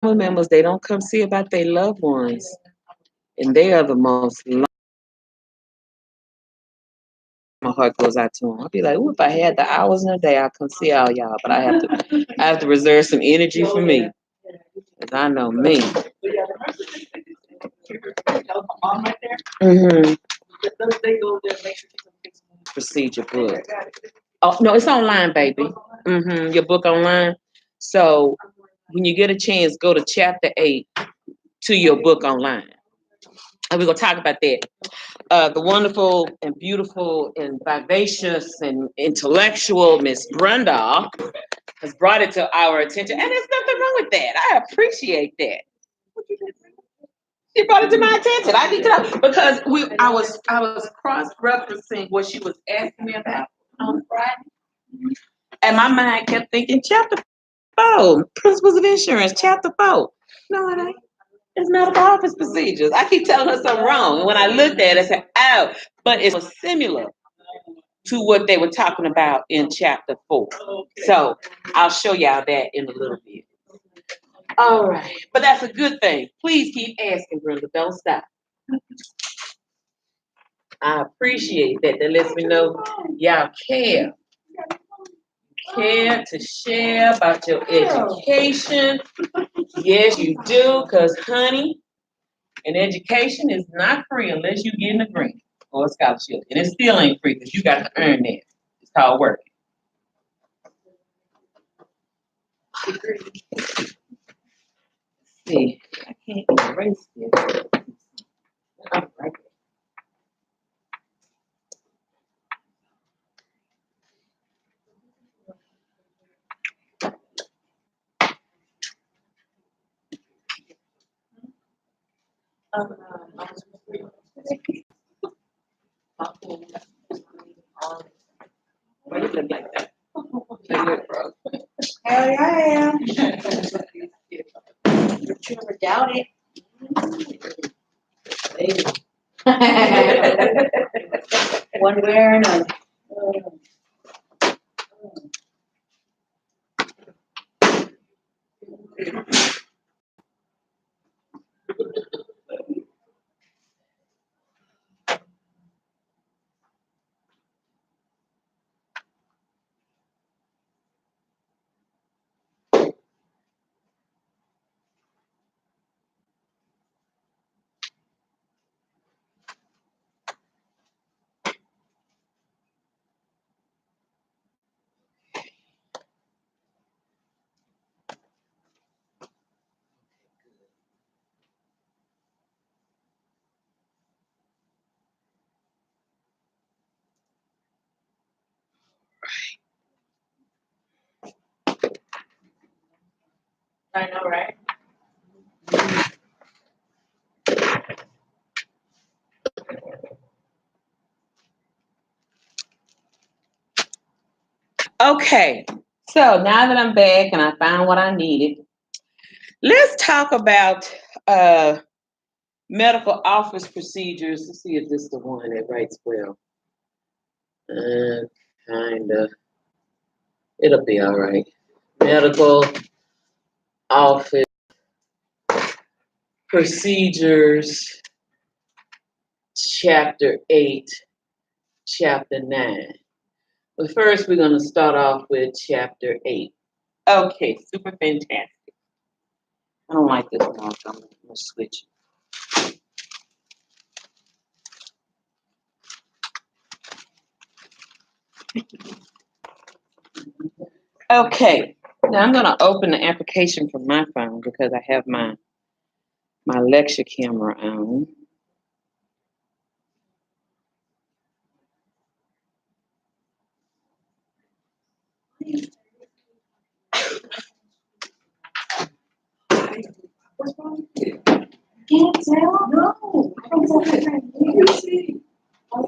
members, they don't come see about their loved ones, and they are the most. My heart goes out to them. I'll be like, "Ooh, if I had the hours in a day, I'd come see all y'all." But I have to reserve some energy for me, cause I know me. Mm-hmm. Procedure book. Oh no, it's online, baby. Mm-hmm. Your book online. So when you get a chance, go to chapter 8 to your book online, and we're gonna talk about that. The wonderful and beautiful and vivacious and intellectual Miss Brenda has brought it to our attention, and there's nothing wrong with that. I appreciate that. She brought it to my attention. I need to know because I was cross referencing what she was asking me about on Friday, and my mind kept thinking chapter 4, principles of insurance, chapter 4. No, it ain't. It's medical office procedures. I keep telling her something wrong, and when I looked at it, I said, "Oh," but it's similar to what they were talking about in chapter 4. So I'll show y'all that in a little bit. All right, but that's a good thing. Please keep asking, Brenda. Don't stop. I appreciate that. That lets me know y'all care to share about your education. Yes, you do, because honey, an education is not free unless you get a grant or a scholarship. And it still ain't free because you got to earn that. It's called working. See, I can't erase this. All right. Why you look like that? Hell yeah. Don't you ever doubt it. One way or another. I know, right? Okay, so now that I'm back and I found what I needed, let's talk about medical office procedures. Let's see if this is the one that writes well. Kinda. It'll be all right. Medical office procedures, chapter 8, chapter 9. But first, we're going to start off with chapter 8. Okay, super fantastic. I don't like this one, so I'm going to switch. Okay, now I'm going to open the application from my phone because I have my lecture camera on. Can't tell? No. You see. No, oh,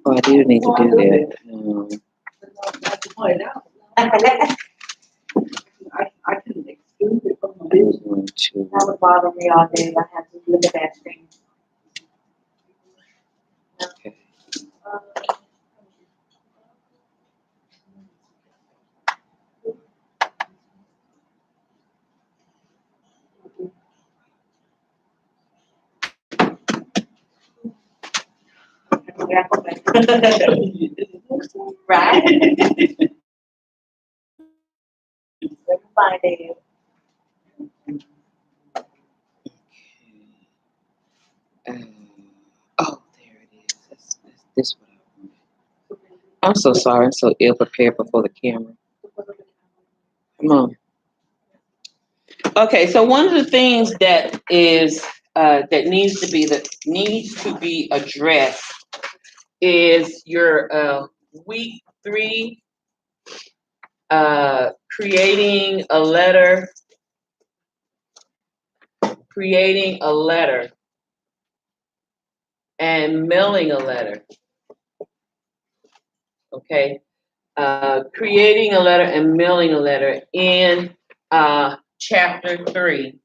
I do need to do that. No. I couldn't exclude it from the business. That would bother me all day. I have to look at that screen. Okay. gotta go back. Right? Everybody. Oh, there it is. This what I wanted. I'm so sorry. I'm so ill prepared before the camera. Come on. Okay, so one of the things that is that needs to be addressed is your week 3 creating a letter and mailing a letter. Okay, creating a letter and mailing a letter in chapter 3.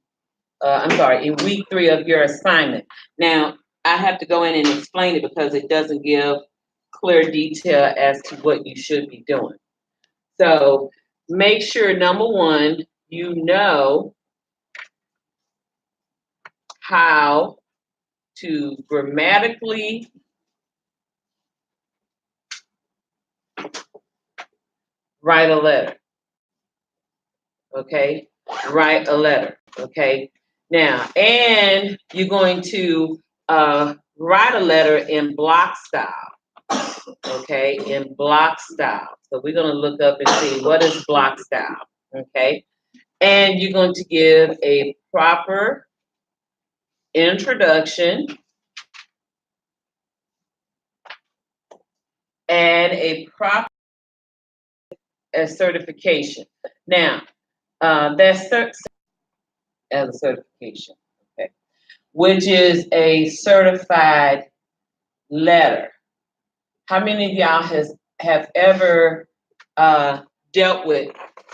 In week 3 of your assignment. Now, I have to go in and explain it because it doesn't give clear detail as to what you should be doing. So make sure, number 1, you know how to grammatically write a letter. Okay? Write a letter. Okay? Now, and you're going to write a letter in block style. Okay, in block style. So we're going to look up and see what is block style. Okay, and you're going to give a proper introduction and a proper certification. Now, that's as a certification, okay, which is a certified letter. How many of y'all have ever dealt with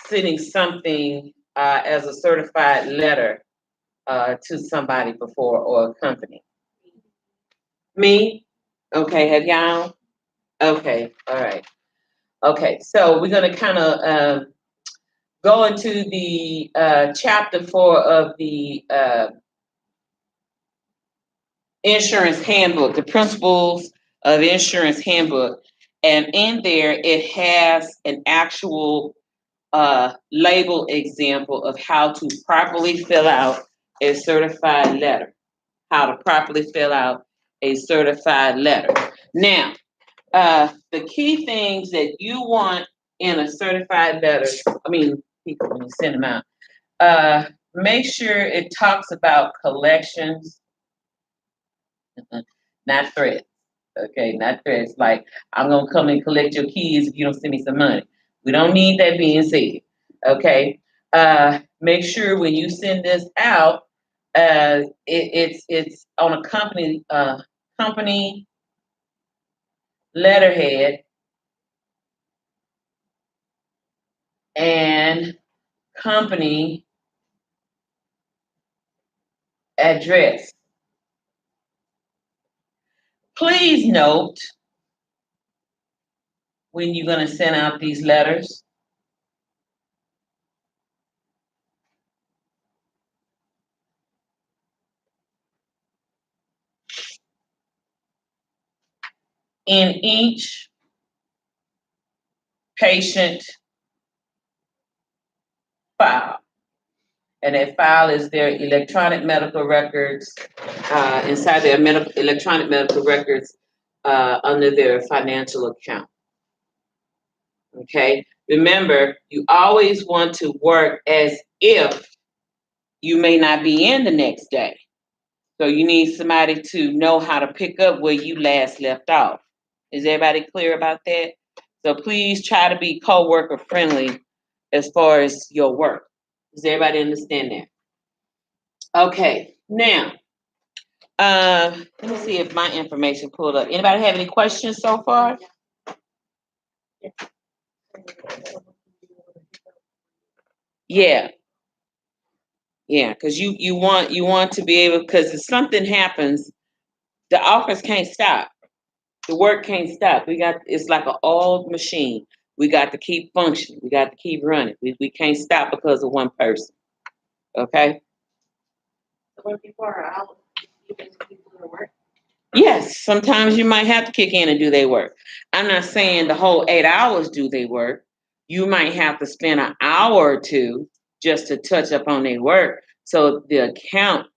sending something as a certified letter to somebody before or a company? Me? Okay, have y'all? Okay, all right. Okay, so we're going to kind of go into the chapter 4 of the insurance handbook, the principles of insurance handbook. And in there, it has an actual label example of how to properly fill out a certified letter. How to properly fill out a certified letter. Now, the key things that you want in a certified letter, people when you send them out, make sure it talks about collections, not threats. Okay, not threats. Like, I'm going to come and collect your keys if you don't send me some money. We don't need that being said. Okay, make sure when you send this out, it's on a company letterhead and company address. Please note when you're going to send out these letters, in each patient file, and that file is their electronic medical records, inside their electronic medical records under their financial account. Okay, remember, you always want to work as if you may not be in the next day. So you need somebody to know how to pick up where you last left off. Is everybody clear about that? So please try to be co-worker friendly as far as your work. Does everybody understand that? Okay, now, let me see if my information pulled up. Anybody have any questions so far? Yeah, because you want to be able, because if something happens, the office can't stop. The work can't stop. It's like an old machine. We got to keep functioning. We got to keep running. We can't stop because of one person. Okay? Working for hours, even people to work. Yes, sometimes you might have to kick in and do their work. I'm not saying the whole 8 hours do their work. You might have to spend an hour or two just to touch up on their work so the account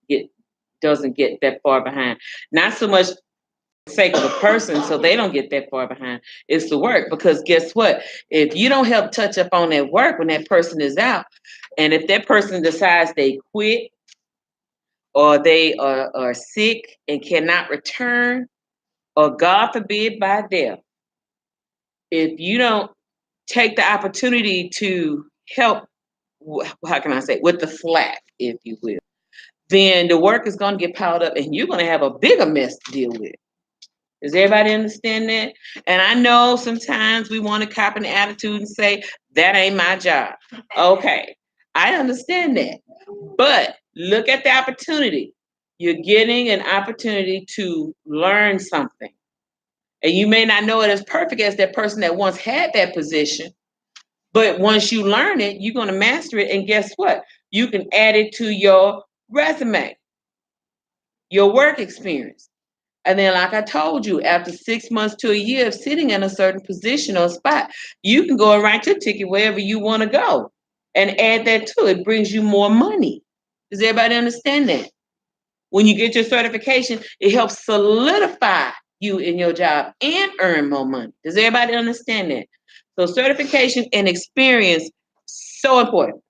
doesn't get that far behind. Not so much sake of the person so they don't get that far behind. It's the work, because guess what? If you don't help touch up on that work when that person is out, and if that person decides they quit or they are sick and cannot return, or God forbid by death, if you don't take the opportunity to help, how can I say, with the slack, if you will, then the work is going to get piled up and you're going to have a bigger mess to deal with. Does everybody understand that? And I know sometimes we want to cop an attitude and say, that ain't my job. Okay, I understand that. But look at the opportunity. You're getting an opportunity to learn something. And you may not know it as perfect as that person that once had that position. But once you learn it, you're going to master it. And guess what? You can add it to your resume, your work experience. And then, like I told you, after 6 months to a year of sitting in a certain position or spot, you can go and write your ticket wherever you want to go and add that to it. It brings you more money. Does everybody understand that? When you get your certification, it helps solidify you in your job and earn more money. Does everybody understand that? So certification and experience, so important.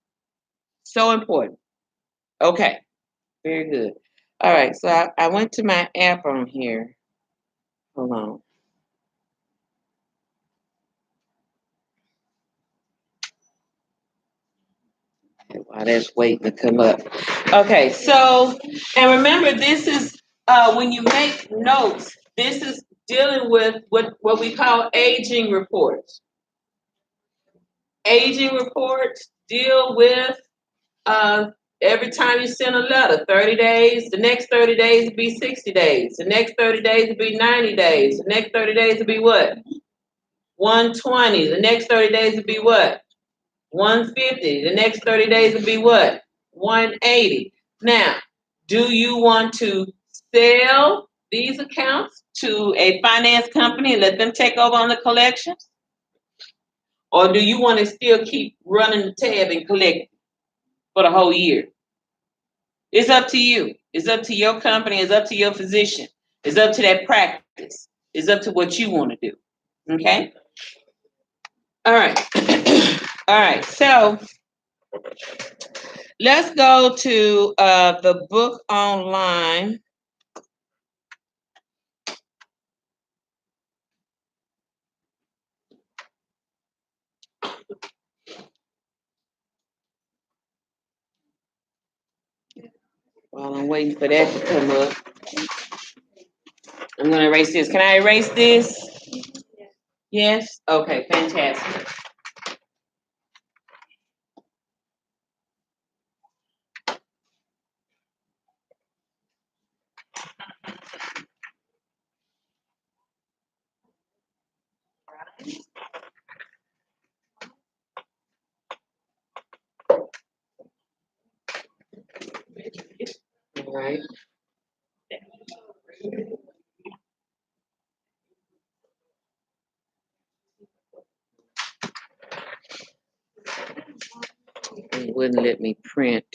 So important. Okay, very good. All right, so I went to my app on here. Hold on. While that's waiting to come up. Okay, so, and remember, this is when you make notes, this is dealing with what we call aging reports. Aging reports deal with every time you send a letter, 30 days, the next 30 days would be 60 days, the next 30 days would be 90 days, the next 30 days would be what? 120, the next 30 days would be what? 150. The next 30 days would be what? 180. Now, do you want to sell these accounts to a finance company and let them take over on the collections? Or do you want to still keep running the tab and collect for the whole year? It's up to you. It's up to your company. It's up to your physician. It's up to that practice. It's up to what you want to do. Okay? All right. All right. So let's go to the book online. While I'm waiting for that to come up, I'm going to erase this. Can I erase this? Yes? Okay, fantastic. All right. It wouldn't let me print.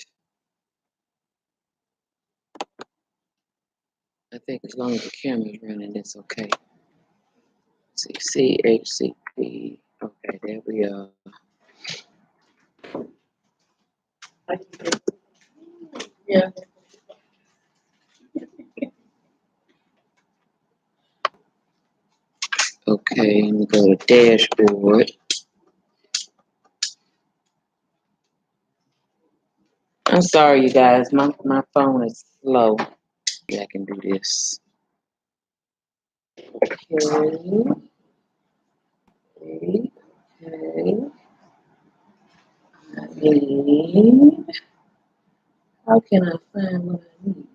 I think as long as the camera's running, it's okay. Let's see, CHCP. Okay, there we are. Yeah. Okay, let me go to dashboard. I'm sorry, you guys. My phone is slow. Yeah, I can do this. Okay. Okay. I need. How can I find what I need?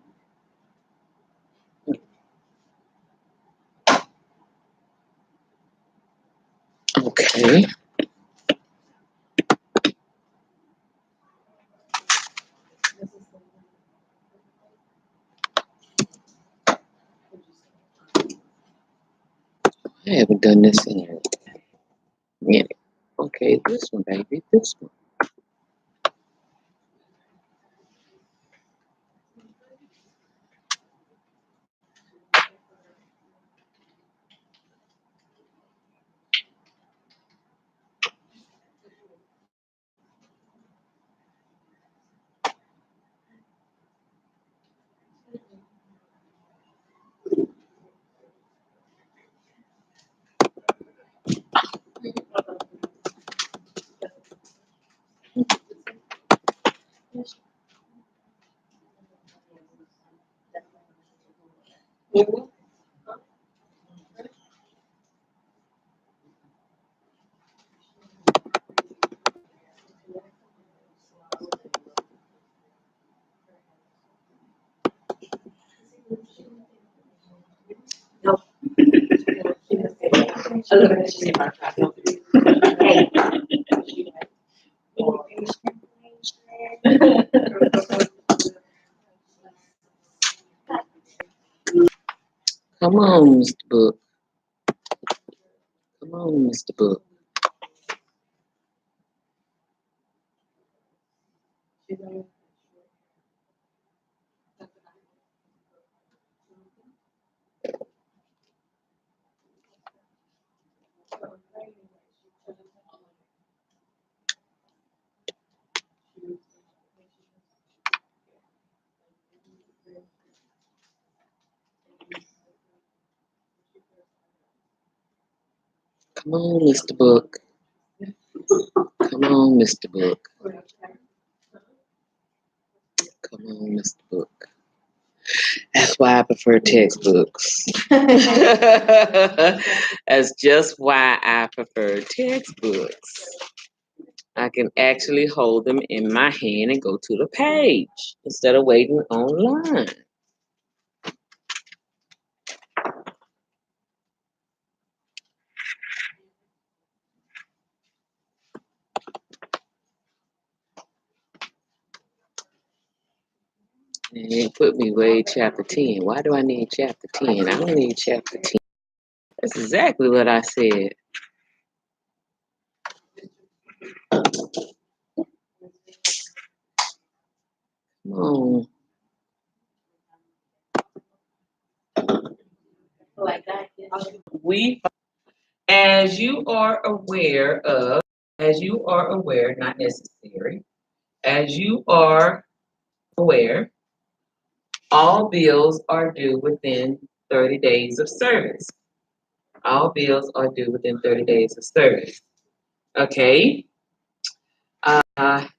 Okay. I haven't done this in a minute. Okay, this one, baby, this one. Come on, Mr. Book. Come on, Mr. Book. Come on, Mr. Book. Come on, Mr. Book. Come on, Mr. Book. That's why I prefer textbooks. That's just why I prefer textbooks. I can actually hold them in my hand and go to the page instead of waiting online. And it put me way chapter 10. Why do I need chapter 10? I don't need chapter 10. That's exactly what I said. Come on. We, as you are aware, not necessary, as you are aware, all bills are due within 30 days of service. All bills are due within 30 days of service. Okay. As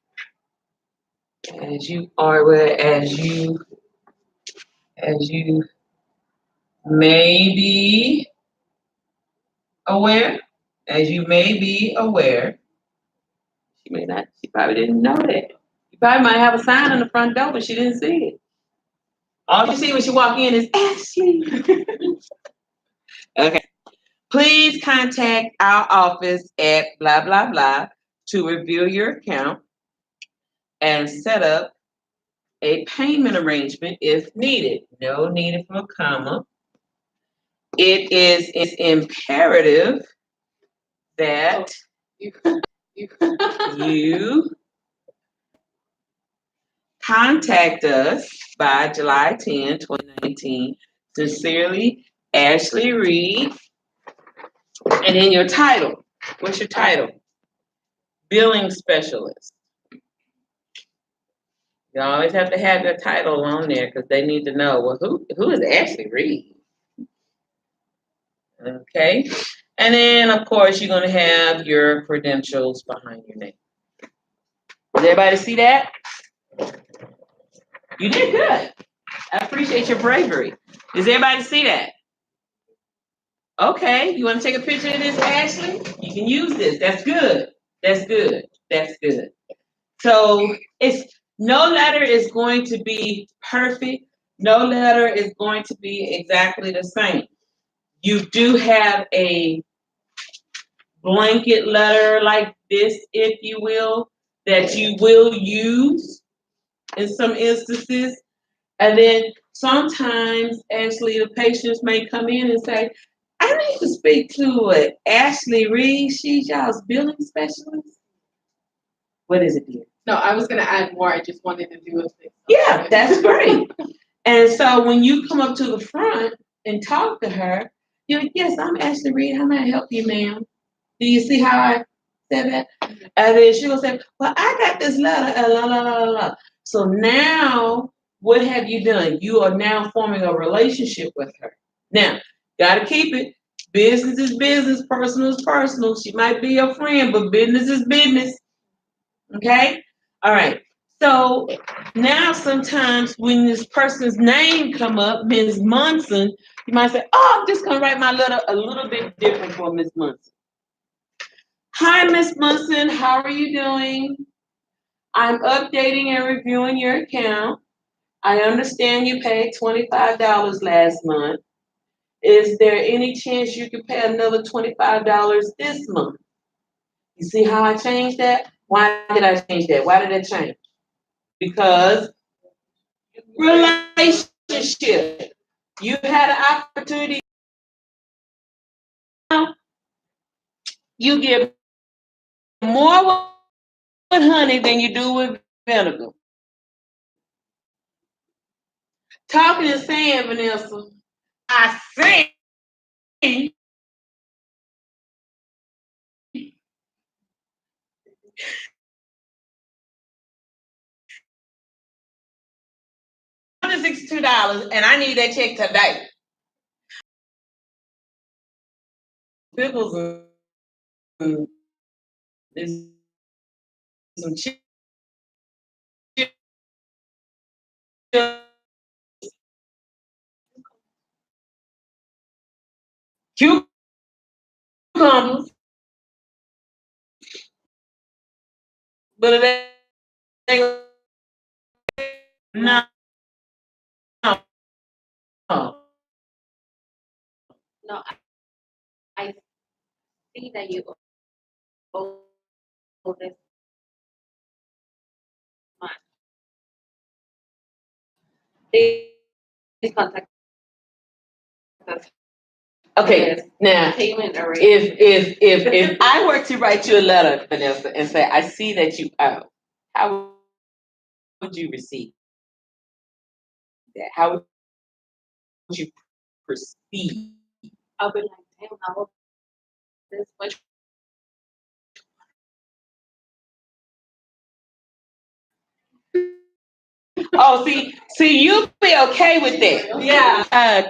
you are aware, as you may be aware, as you may be aware, she may not, she probably didn't know that. You probably might have a sign on the front door, but she didn't see it. All you see when she walk in is Ashley. Okay. Please contact our office at blah, blah, blah to review your account and set up a payment arrangement if needed. No needed from a comma. It is imperative that you contact us by July 10, 2019. Sincerely, Ashley Reed. And then your title. What's your title? Billing specialist. You always have to have your title on there because they need to know, well, who is Ashley Reed? Okay. And then, of course, you're going to have your credentials behind your name. Does everybody see that? You did good. I appreciate your bravery. Does everybody see that? Okay. You want to take a picture of this, Ashley? You can use this. That's good. That's good. That's good. So no letter is going to be perfect. No letter is going to be exactly the same. You do have a blanket letter like this, if you will, that you will use in some instances. And then sometimes, actually, the patients may come in and say, I need to speak to Ashley Reed. She's y'all's billing specialist. What is it, dear? No, I was gonna add more. I just wanted to do a thing. Yeah, that's great. And so when you come up to the front and talk to her, you're like, yes, I'm Ashley Reed. How may I help you, ma'am? Do you see how I said that? And then she will say, well, I got this letter, la, la, la, la, la. So now, what have you done? You are now forming a relationship with her. Now, gotta keep it. Business is business, personal is personal. She might be your friend, but business is business. Okay? All right. So now sometimes when this person's name come up, Ms. Munson, you might say, oh, I'm just gonna write my letter a little bit different for Ms. Munson. Hi, Ms. Munson, how are you doing? I'm updating and reviewing your account. I understand you paid $25 last month. Is there any chance you could pay another $25 this month? You see how I changed that? Why did I change that? Why did it change? Because relationship. You had an opportunity. You get more with honey than you do with vinegar. Talking and saying, Vanessa, I see. $162, and I need that check today. Pickles and some chips. Cucumbers, but it ain't no. No, I see that you owe this much. Please contact us. Okay, now Payment arrangement. if I were to write you a letter, Vanessa, and say I see that you owe, how would you receive that? How would you proceed? I'll be like, damn, I owe this much. Oh, see, you'll be okay with that. Yeah.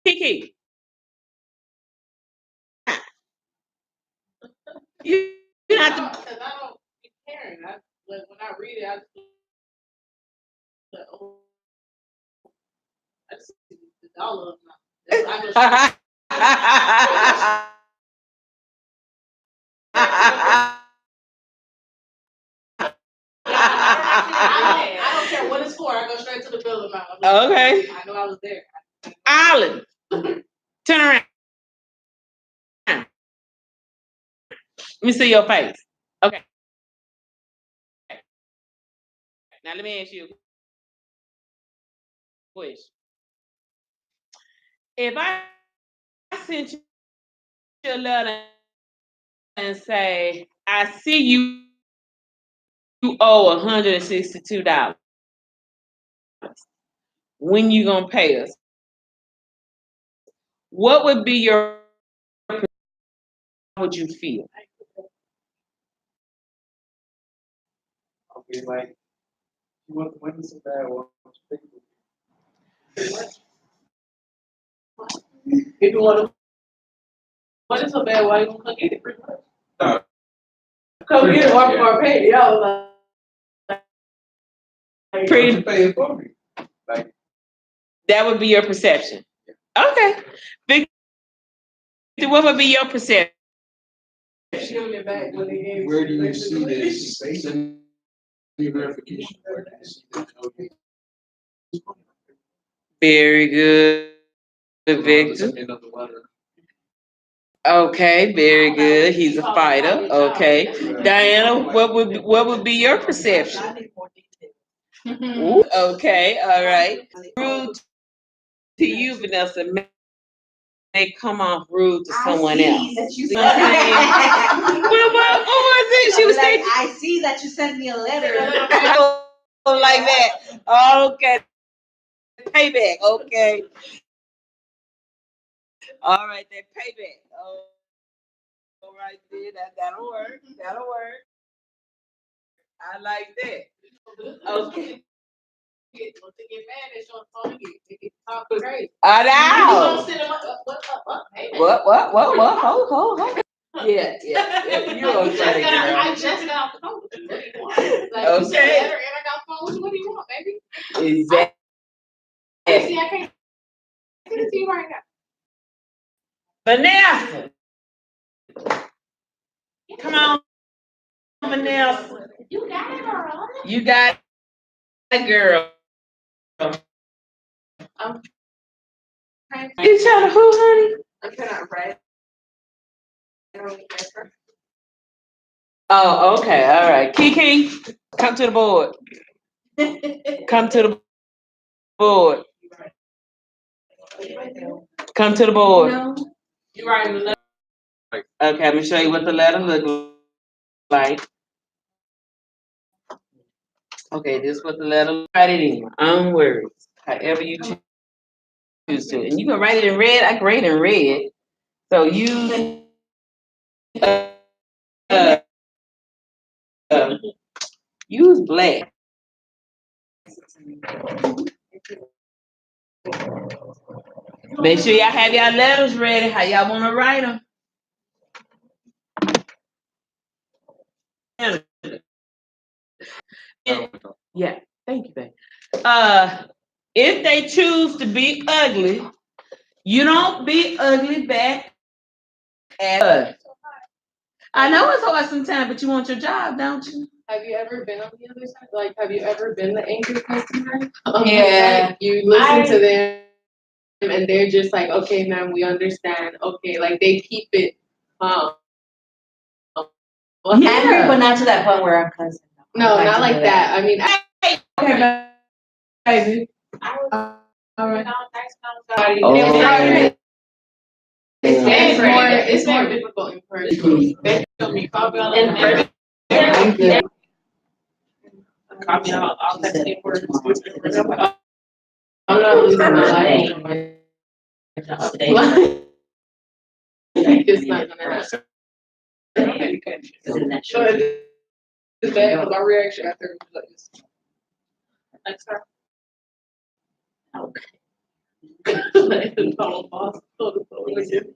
Kiki, you have to. Because I don't be caring. When I read it, I just like, oh, I just see the dollar amount. I just I don't care what it's for. I go straight to the bill amount. Okay. I know I was there. Island, turn around. Let me see your face. Okay. Now let me ask you a question. If I sent you a letter and say, I see you owe $162. When you gonna pay us? What would be your? How would you feel? I'll be like, you want the money so bad, well, If you want to, what is so bad? Why you gonna come get it? Pretty much. No. Come get it or pay it. Y'all like Pretty. pay it for me. Like, That would be your perception. Okay. Victor, what would be your perception? giving it back when they gave. where do you see this? Send me verification. Where do you see this? Okay. Very good, Victor. Send me another letter. Okay, very good. He's a fighter. Okay, Diana, what would be your perception? Ooh, okay, all right. Rude to you, Vanessa. may come off rude to someone I else. see that you You know what I'm saying? What was it? She was like, saying I see that you sent me a letter. like that. Okay. Payback. Okay. All right, that payback. Oh, all right, then that'll work. That'll work. I like that. Okay. Once they get mad, they show the phone, they get talking crazy. I You know. gonna sit in my, what, hey, man. What? Hold. Yeah. You okay, girl? I just got off the phone with you. What do you want? Like, you sent a letter and I got phone with you. What do you want, baby? Exactly. See, I can't send it to you right now. Vanessa. Come on, Vanessa. You got it, girl. You got it, girl. You trying to who, honey? I'm trying to write. Oh, okay, all right. Kiki, come to the board. Come to the board. Come to the board. You writing the letter? Okay, let me show you what the letter looks like. Okay, this is what the letter. Write it in your own words, however you choose to, and you can write it in red. I grade in red, so use uh, use black. Make sure y'all have y'all letters ready. How y'all want to write them? Yeah, thank you, babe. If they choose to be ugly, you don't be ugly back at us. I know it's hard sometimes, but you want your job, don't you? Have you ever been on the other side? Like, have you ever been the angry customer? Yeah. Like, you listen to them and they're just like, okay, ma'am, we understand. Okay, like they keep it well, Angry, but not to that point where I'm cussing. no, not like that. I mean, Okay, baby. all right. Oh. It's more difficult in person. They tell me copy all that. Copy all that paper. I'm not losing my life. It's not gonna happen. It's bad because my reaction after was like this. Next time. Like the total boss, total again.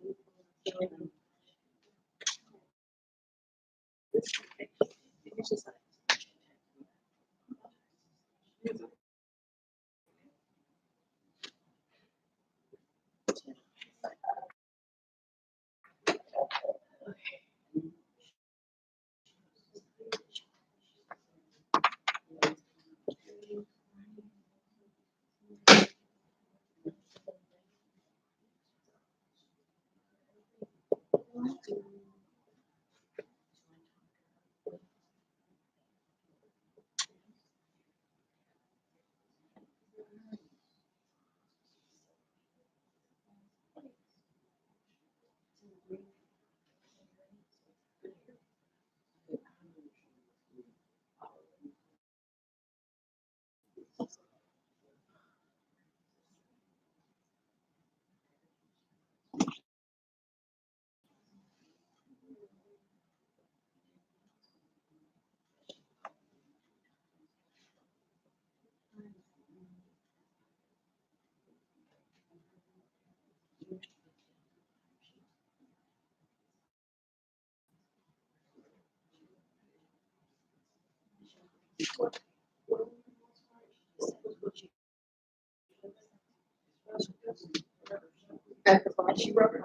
At the bar, she wrote,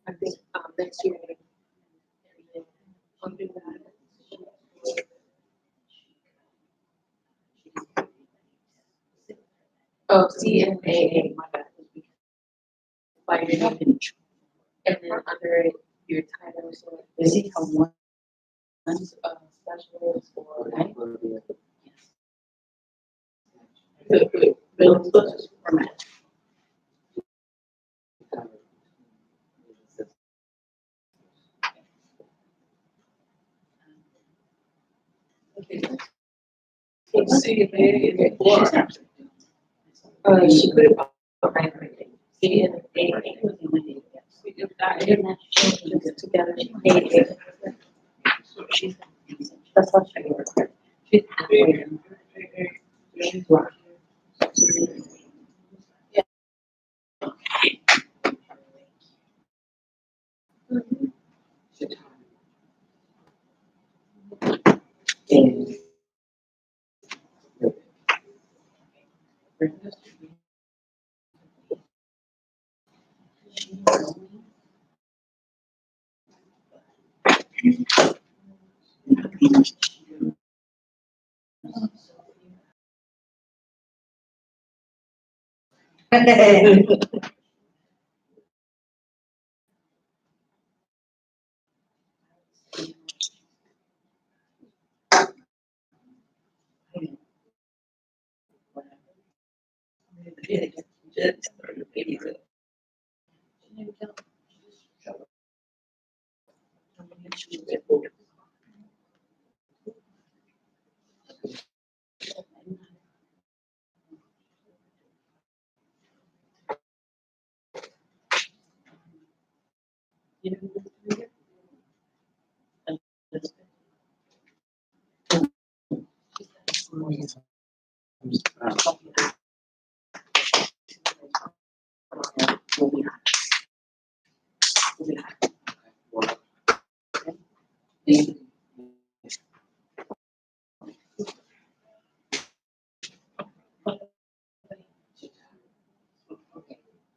I think next year. I'll do that. Oh, CNAA, my bad. By your name. And then under it, your title, so is it a one, specialist or? Bill, format. CNA She put it behind everything. CNAA was the only thing. I didn't have to change it together. She's, that's what she was. She's halfway. She's right.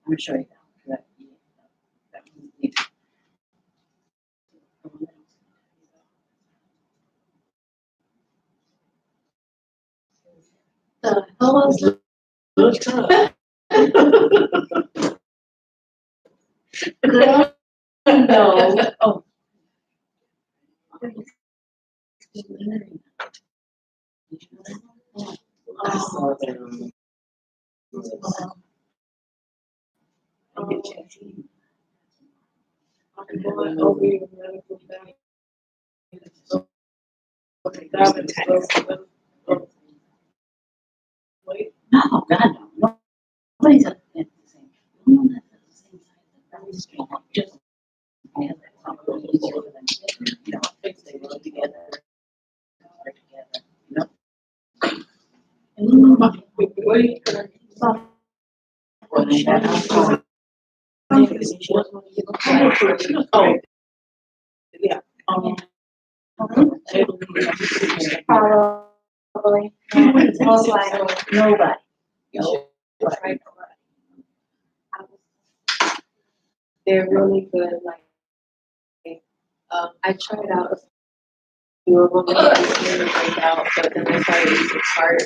I'm sure you know. The hell was no. Oh. I saw them. No, God, no. Nobody's at the same. No one that's at the same time. Just easier for them to, fix they work together. Work together, Oh. Yeah. Probably. Nobody. They're really good, I tried out a few of them, and break out, but then I started to start,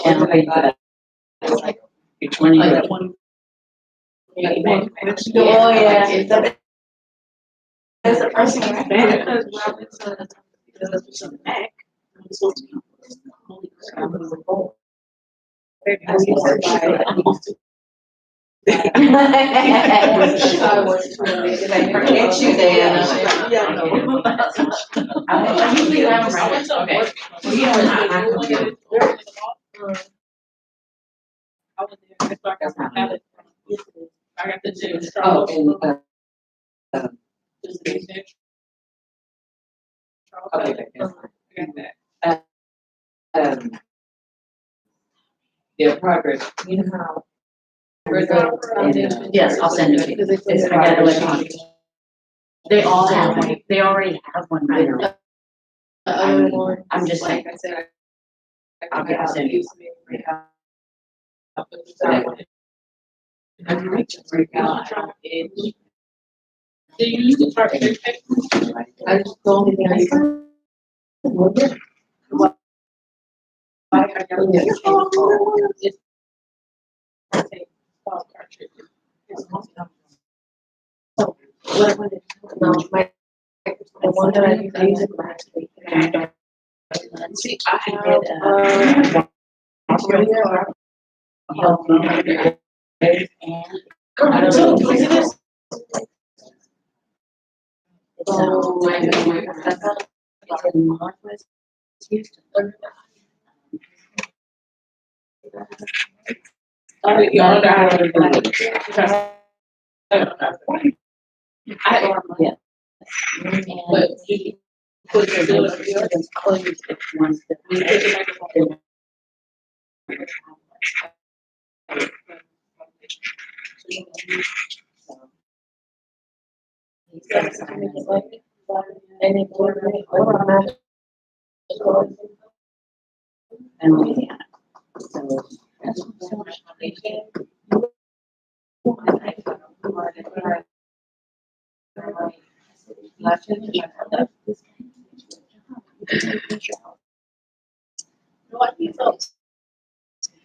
and I got, it's like, You're 20. like one. Oh, yeah. That's the first thing I found. Because it's a Mac. I'm supposed to be. Holy crap, I'm a bowl. I used to I was forget you, Diana. Yeah, no. I usually have right. Okay. Well, you know, I was there, so I got my palette. I got the gym. Oh, and, Just the extra. okay. I got that. Their progress, you know how. Yes, I'll send it to you. It's, I got electronic. They all have one, they already have one right now. The other one, I'm just like saying. I said, I'll send you. I'm right to break out. Do you use the chart? I just told me that. The one that I used last week. See, I have, but he put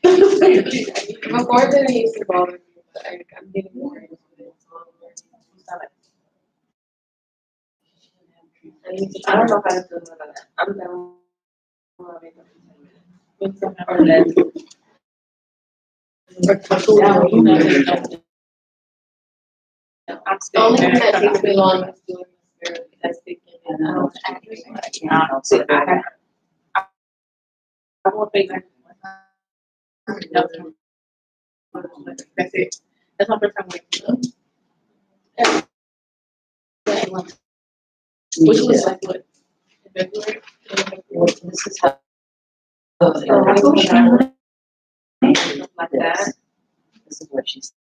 Before then, I used to bother me, but I'm getting more into it. I don't know how to do that. I'm down. The only thing that takes me long is doing this because I won't be there. That's it. That's my first time waking up. Which was like what? February? This is how. Like that. This is what she said.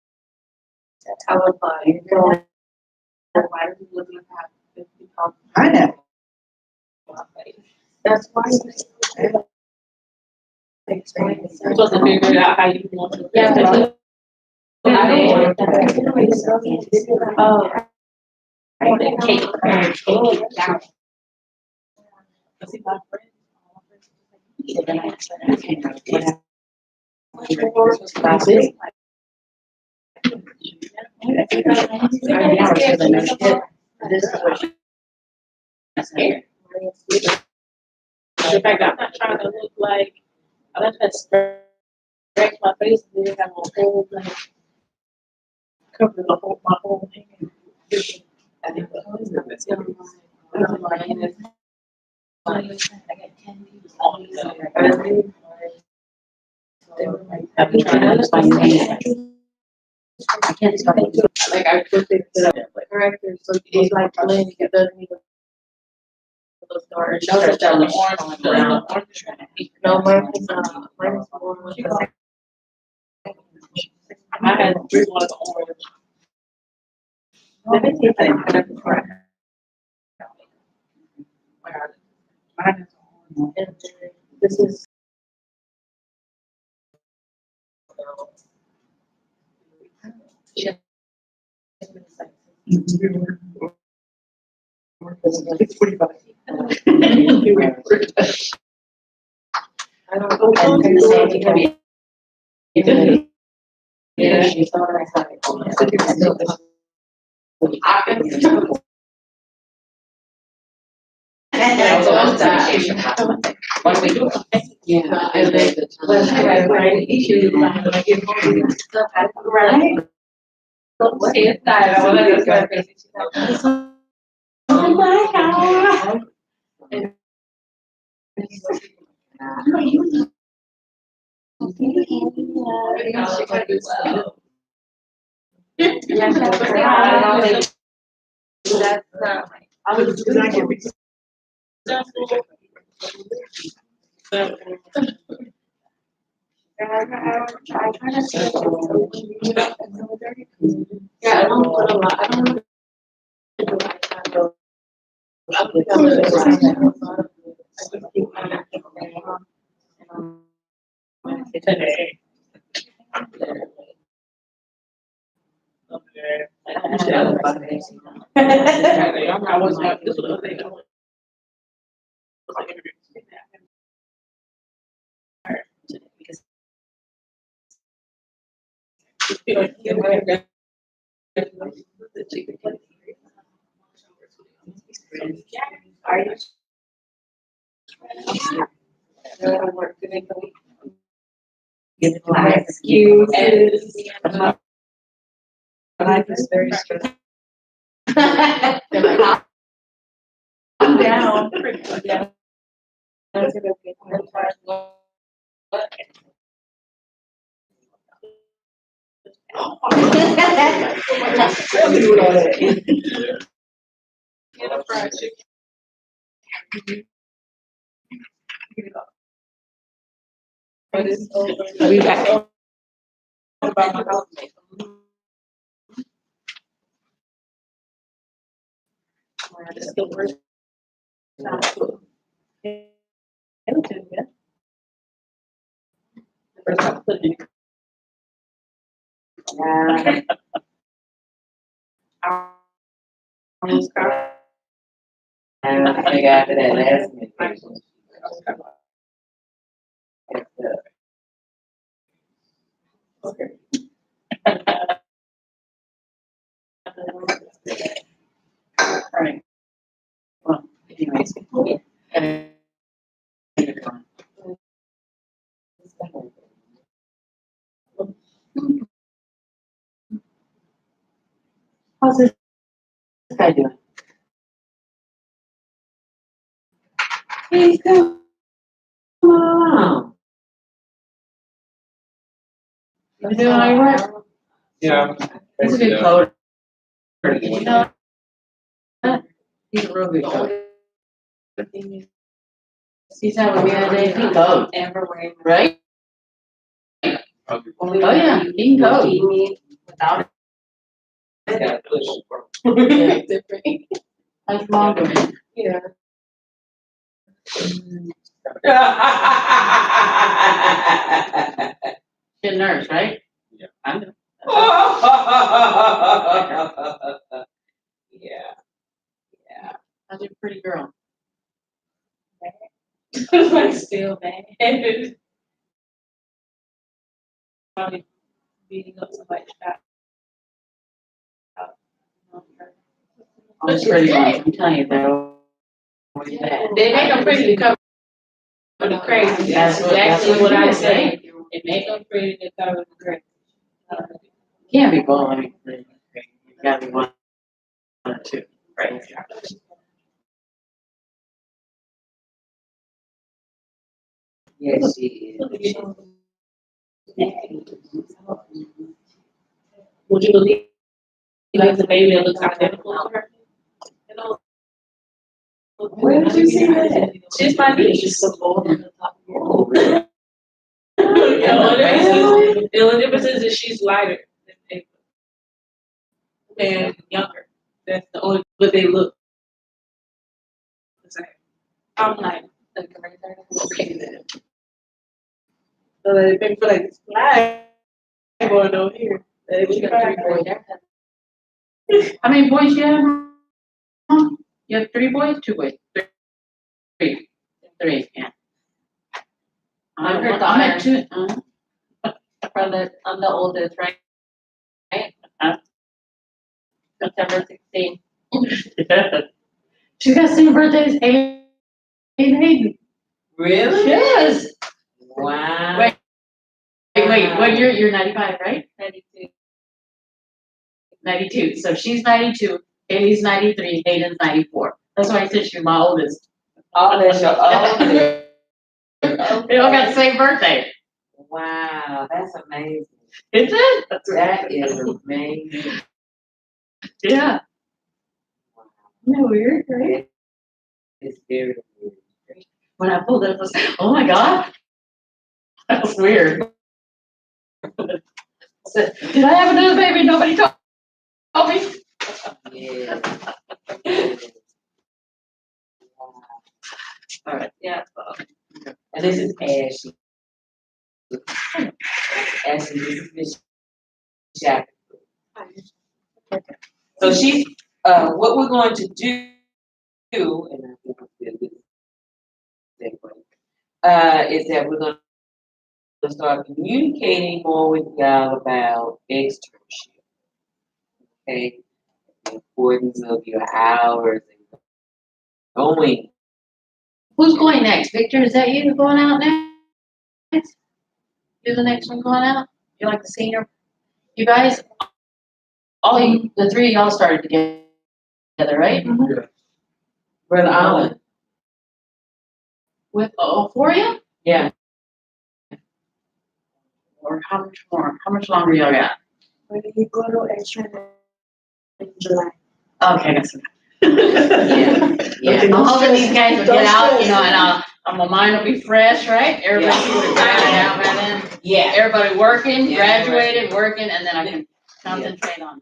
I was like, why are you looking at that? 50 pounds? I know. That's why. You're supposed to figure out how you want to. Yeah. I don't want that. Oh. I want a cake. Down. See my friend. This is what she said. In fact, I'm not trying to look like, I'm not trying to stretch my face and then have a whole, like, cover my whole thing. I think that's gonna be. I've been trying to understand my name. I can't start it. Like, I put it to the corrector, so it's like blending, it doesn't even. Stars. Notice down the orange, brown. No, mine is one with the. I had three ones orange. Let me see if I can put it correct. Mine is orange. And this is. Yeah. It's 45. I don't know. Yeah, she thought I had it. What do we do? Yeah. And then, when I write issues, I'm gonna get home and stuff, I write. It's that, I was like, oh my God. I was I try not to. Yeah, I don't put a lot, I don't. Do a lot of time, though. I'm gonna do it right now. I just keep my natural name on. Today. I was like, this was the other thing. Are you? Work today, so we Give it my life. excuses. Life is very stressful. I'm down. Yeah. That's gonna be hard. Get a fried chicken. But it's over. We back. About my housemate. It's the worst. First time putting it. I got to that last minute. Alright. Well, anyways. How's this guy doing? He's come along. You doing all right? Yeah. He's a good coder. You know that? He's a real good coder. He's having me today, he code, right? Oh yeah, he can code. Without Gotta push. it. Different. How's mom doing? Yeah. She's a nurse, right? Yeah. I know. Yeah. How's your pretty girl? Like still bad. Probably beating up somebody's child. Oh, it's pretty much, I'm telling you, they're always bad. They make them pretty to cover the crazy. That's exactly what I say. They make them pretty to cover the crazy. Can't be both, I mean, you gotta be one or two, right? Yes, she is. Would you believe like the baby that looks identical to her? You know, Where did you see that? she's my niece. She's so old. Oh, really? The only difference is that she's lighter than Ava. And younger. That's the only, but they look the same. I'm like right there. Okay, then. So they feel like it's flag going on here. You got 3 boys. How many boys you have? Mom? You have 3 boys, 2 boys? 3. 3, yeah. I'm her I'm at daughter. 2. I'm the oldest, right? September 16th. She got same birthdays, 8 and 8. Really? Yes. Wow. Wait, what year? You're 95, right? 92. 92. So she's 92, Haley's 93, Hayden's 94. That's why I said she's my oldest. Oh, that's your oldest. They all got the same birthday. Wow, that's amazing. Is it? That is amazing. Yeah. Isn't that weird, right? It's very weird. When I pulled it, I was, oh my God. That was weird. I said, did I have another baby? Nobody told me. Yeah. Wow. All right. Yeah. And this is Ashley. Ashley, this is Miss Jack. So she, what we're going to do, and I think I'm still good, is that we're going start communicating more with y'all about externship. Okay, the importance of your hours and going. Who's going next? Victor, is that you going out next? You're the next one going out? You're like the senior? You guys, the three of y'all started together, right? Brother Allen. With, all four of you? Yeah. Or how much more? How much longer y'all got? When you go to extra in July. Okay, I got some. Yeah, I'm hoping these guys will get out, you know, and my mind will be fresh, right? Everybody will be out by then. Yeah. Everybody working, Yeah. graduated, working, and then I can concentrate on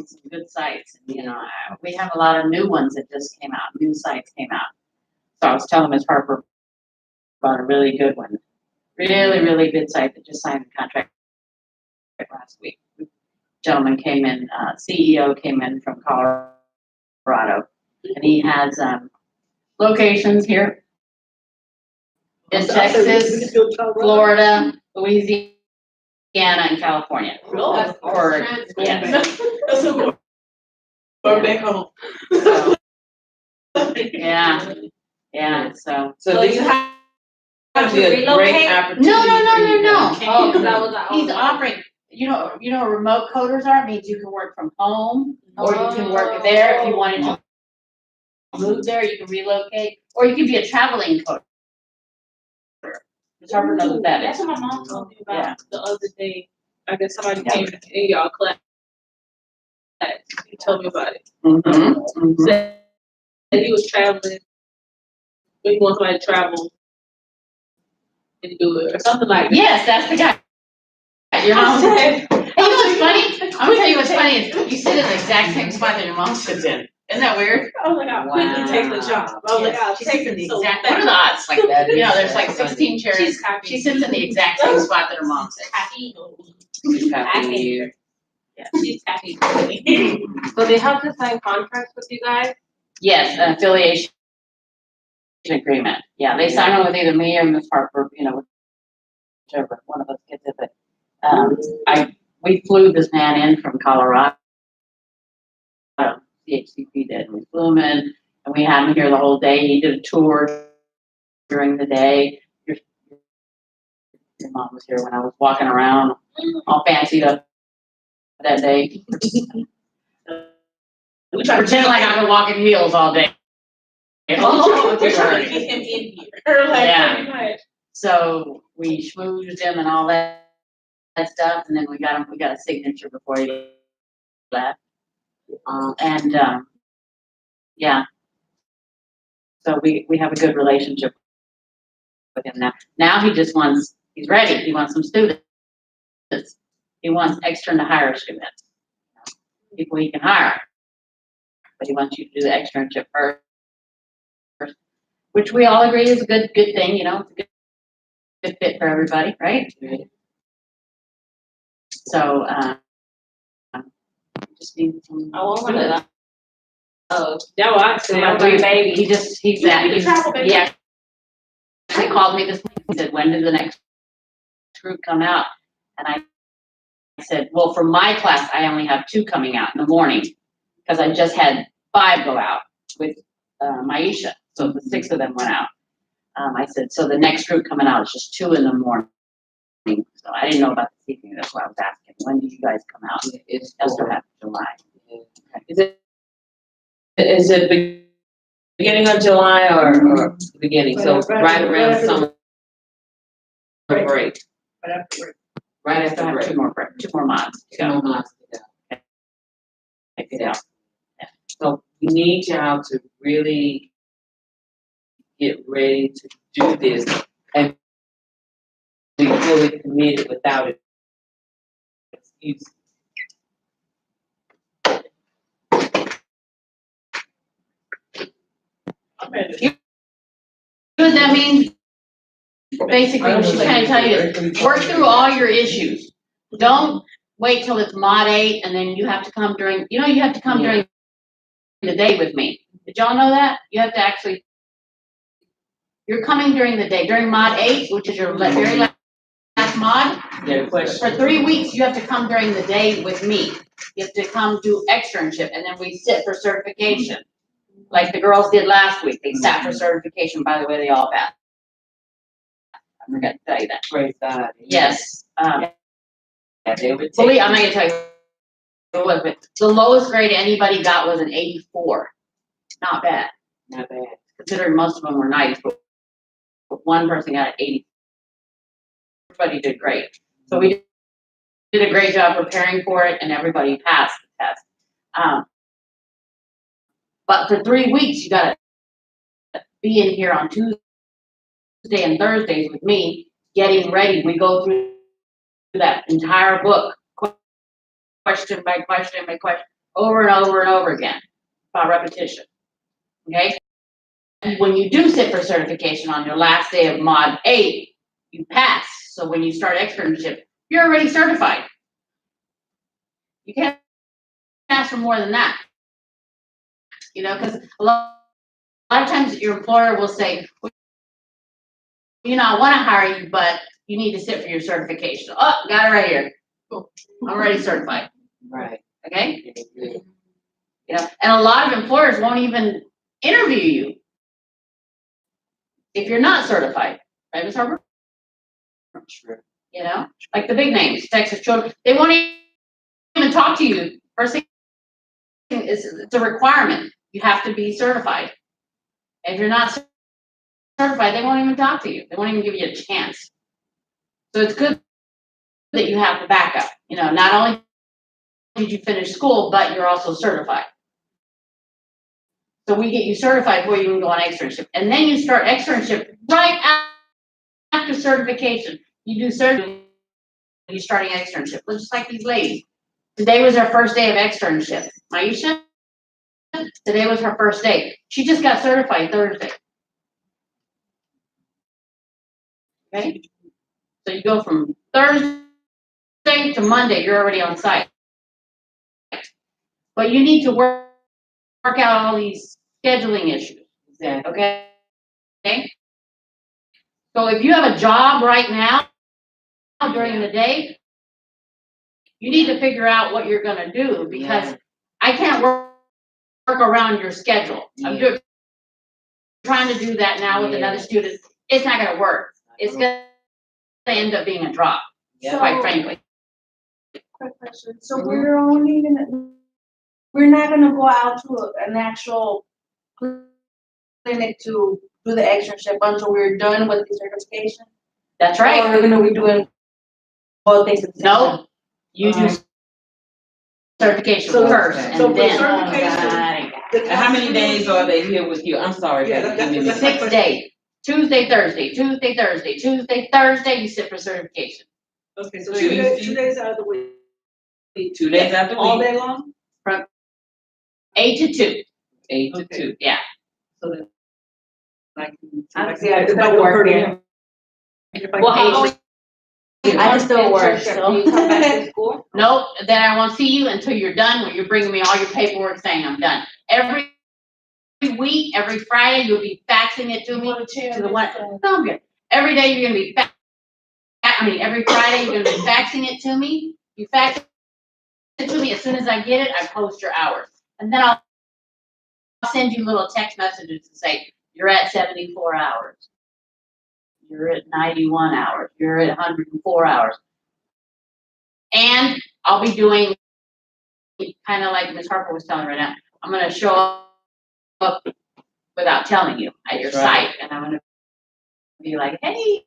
some good sites. You know, we have a lot of new ones that just came out, new sites came out. So I was telling Ms. Harper about a really good one. Really, really good site that just signed the contract last week. Gentleman came in, CEO came in from Colorado, and he has locations here in Texas, Florida, Louisiana, and California. Or, yes. Or back home. So, yeah, so. So these have be a great opportunity. No. Oh, 'cause I was like, He's offering, you know, remote coders are, means you can work from home, or you can work there if you wanted to move there, you can relocate, or you can be a traveling coder. Ms. Harper knows what that That's is. what my mom told me Yeah. about the other day. I guess somebody came in y'all class. He told me about it. Said that he was traveling. But he wants somebody to travel and do it or something like that. Yes, that's the guy. Your mom said. Hey, you know what's funny? I'm gonna tell you what's funny is you sit in the exact same spot that your mom sits in. Isn't that weird? I was like, I'll quickly take the job. I was like, I'll She take sits in it the so exact, fast. what are the odds? Like, That is you know, there's so like funny. 16 chairs. She's happy. She sits in the exact same spot that her mom sits. Happy. Happy I New hate Year. She's happy. So they have to sign contracts with you guys? Yes, an affiliation agreement. Yeah, they sign on with either me or Ms. Harper, you know, whichever one of us gets it. But we flew this man in from Colorado. CHCP did. We flew him in, and we had him here the whole day. He did a tour during the day. Your mom was here when I was walking around, all fancied up that day. We try to pretend like I've been walking heels all day. We're trying to get him in here. Yeah. Pretty much. So we schmoozed him and all that stuff, and then we got a signature before he left. Yeah. So we have a good relationship with him now. Now he's ready. He wants some students. He wants extern to hire students. People he can hire. But he wants you to do the externship first. Which we all agree is a good thing, you know, it's a good fit for everybody, right? So, just need some. I want one of those. Oh, that was I said. My new baby, he's travel, baby. he actually called me this week. He said, when did the next group come out? And I said, well, for my class, I only have 2 coming out in the morning because I just had 5 go out with Maisha. So the 6 of them went out. I said, so the next group coming out is just 2 in the morning. So I didn't know about this evening. That's why I was asking. When do you guys come out? It's Esther had July. Is it beginning of July or beginning? So right around summer break. Right I after still have break. 2 more months to 2 go. more months to go. Yeah. So we need y'all to really get ready to do this and be fully committed without excuse. What that means, basically, what she's trying to tell you is, work through all your issues. Don't wait till it's mod 8 and then you have to come during the day with me. Did y'all know that? You have to actually, you're coming during the day, during mod 8, which is your very last mod, Yeah, question. for 3 weeks, you have to come during the day with me. You have to come do externship, and then we sit for certification. Like the girls did last week, they sat for certification, by the way, they all passed. I forgot to tell you that. Praise God. Yes, Yeah, they would take. believe, I'm not gonna tell you what it was, but the lowest grade anybody got was an 84. Not bad, Not bad. considering most of them were 90s, but one person got an 80. Everybody did great. So we did a great job preparing for it, and everybody passed the test. But for 3 weeks, you gotta be in here on Tuesday and Thursdays with me, getting ready. We go through that entire book, question by question by question, over and over and over again, by repetition. Okay? And when you do sit for certification on your last day of Mod 8, you pass. So when you start externship, you're already certified. You can't ask for more than that. You know, because a lot of times your employer will say, well, you know, I want to hire you, but you need to sit for your certification. Oh, got it right here. Cool. I'm already certified. Right. Okay? Yeah. You know, and a lot of employers won't even interview you if you're not certified. Right, Ms. Harper? Sure. You know, like the big names, Texas Children, they won't even talk to you. First thing is, it's a requirement. You have to be certified. If you're not certified, they won't even talk to you. They won't even give you a chance. So it's good that you have the backup. You know, not only did you finish school, but you're also certified. So we get you certified before you can go on externship. And then you start externship right after certification. You do certification, you're starting externship. Just like these ladies. Today was her first day of externship. Maisha, today was her first day. She just got certified Thursday. Okay? So you go from Thursday to Monday, you're already on site. But you need to work out all these scheduling issues. Exactly. Okay? So if you have a job right now during the day, you need to figure out what you're gonna do, because I can't work around your schedule. I'm trying to do that now with another student. It's not gonna work. It's gonna end up being a drop, quite frankly. Quick question. So we're not gonna go out to an actual clinic to do the externship until we're done with the certification? That's Or right. we're gonna be doing both things at the same time? No, you do certification So- first, so and for then. certification- And how many days are they here with you? I'm sorry. Yeah, Becky, that's- give me- that's- 6 days. Tuesday, Thursday, Tuesday, Thursday, Tuesday, Thursday, you sit for certification. Okay, so Tuesday. 2 days out of the week. 2 days after the All week. day long? 8 to 2. 8 to Okay. 2. Yeah. So that I can. Honestly, I still work here. Well, how long? I can still work, so. Do you come back to school? Nope, then I won't see you until you're done, when you're bringing me all your paperwork saying I'm done. Every week, every Friday, you'll be faxing it to me, to the one, no, I'm good. Every day you're gonna be every Friday, you're gonna be faxing it to me. You fax it to me, as soon as I get it, I post your hours. And then I'll send you little text messages to say, you're at 74 hours. You're at 91 hours. You're at 104 hours. And I'll be doing, kind of like Ms. Harper was telling right now, I'm gonna show up without telling you at your That's right. site, and I'm gonna be like, hey,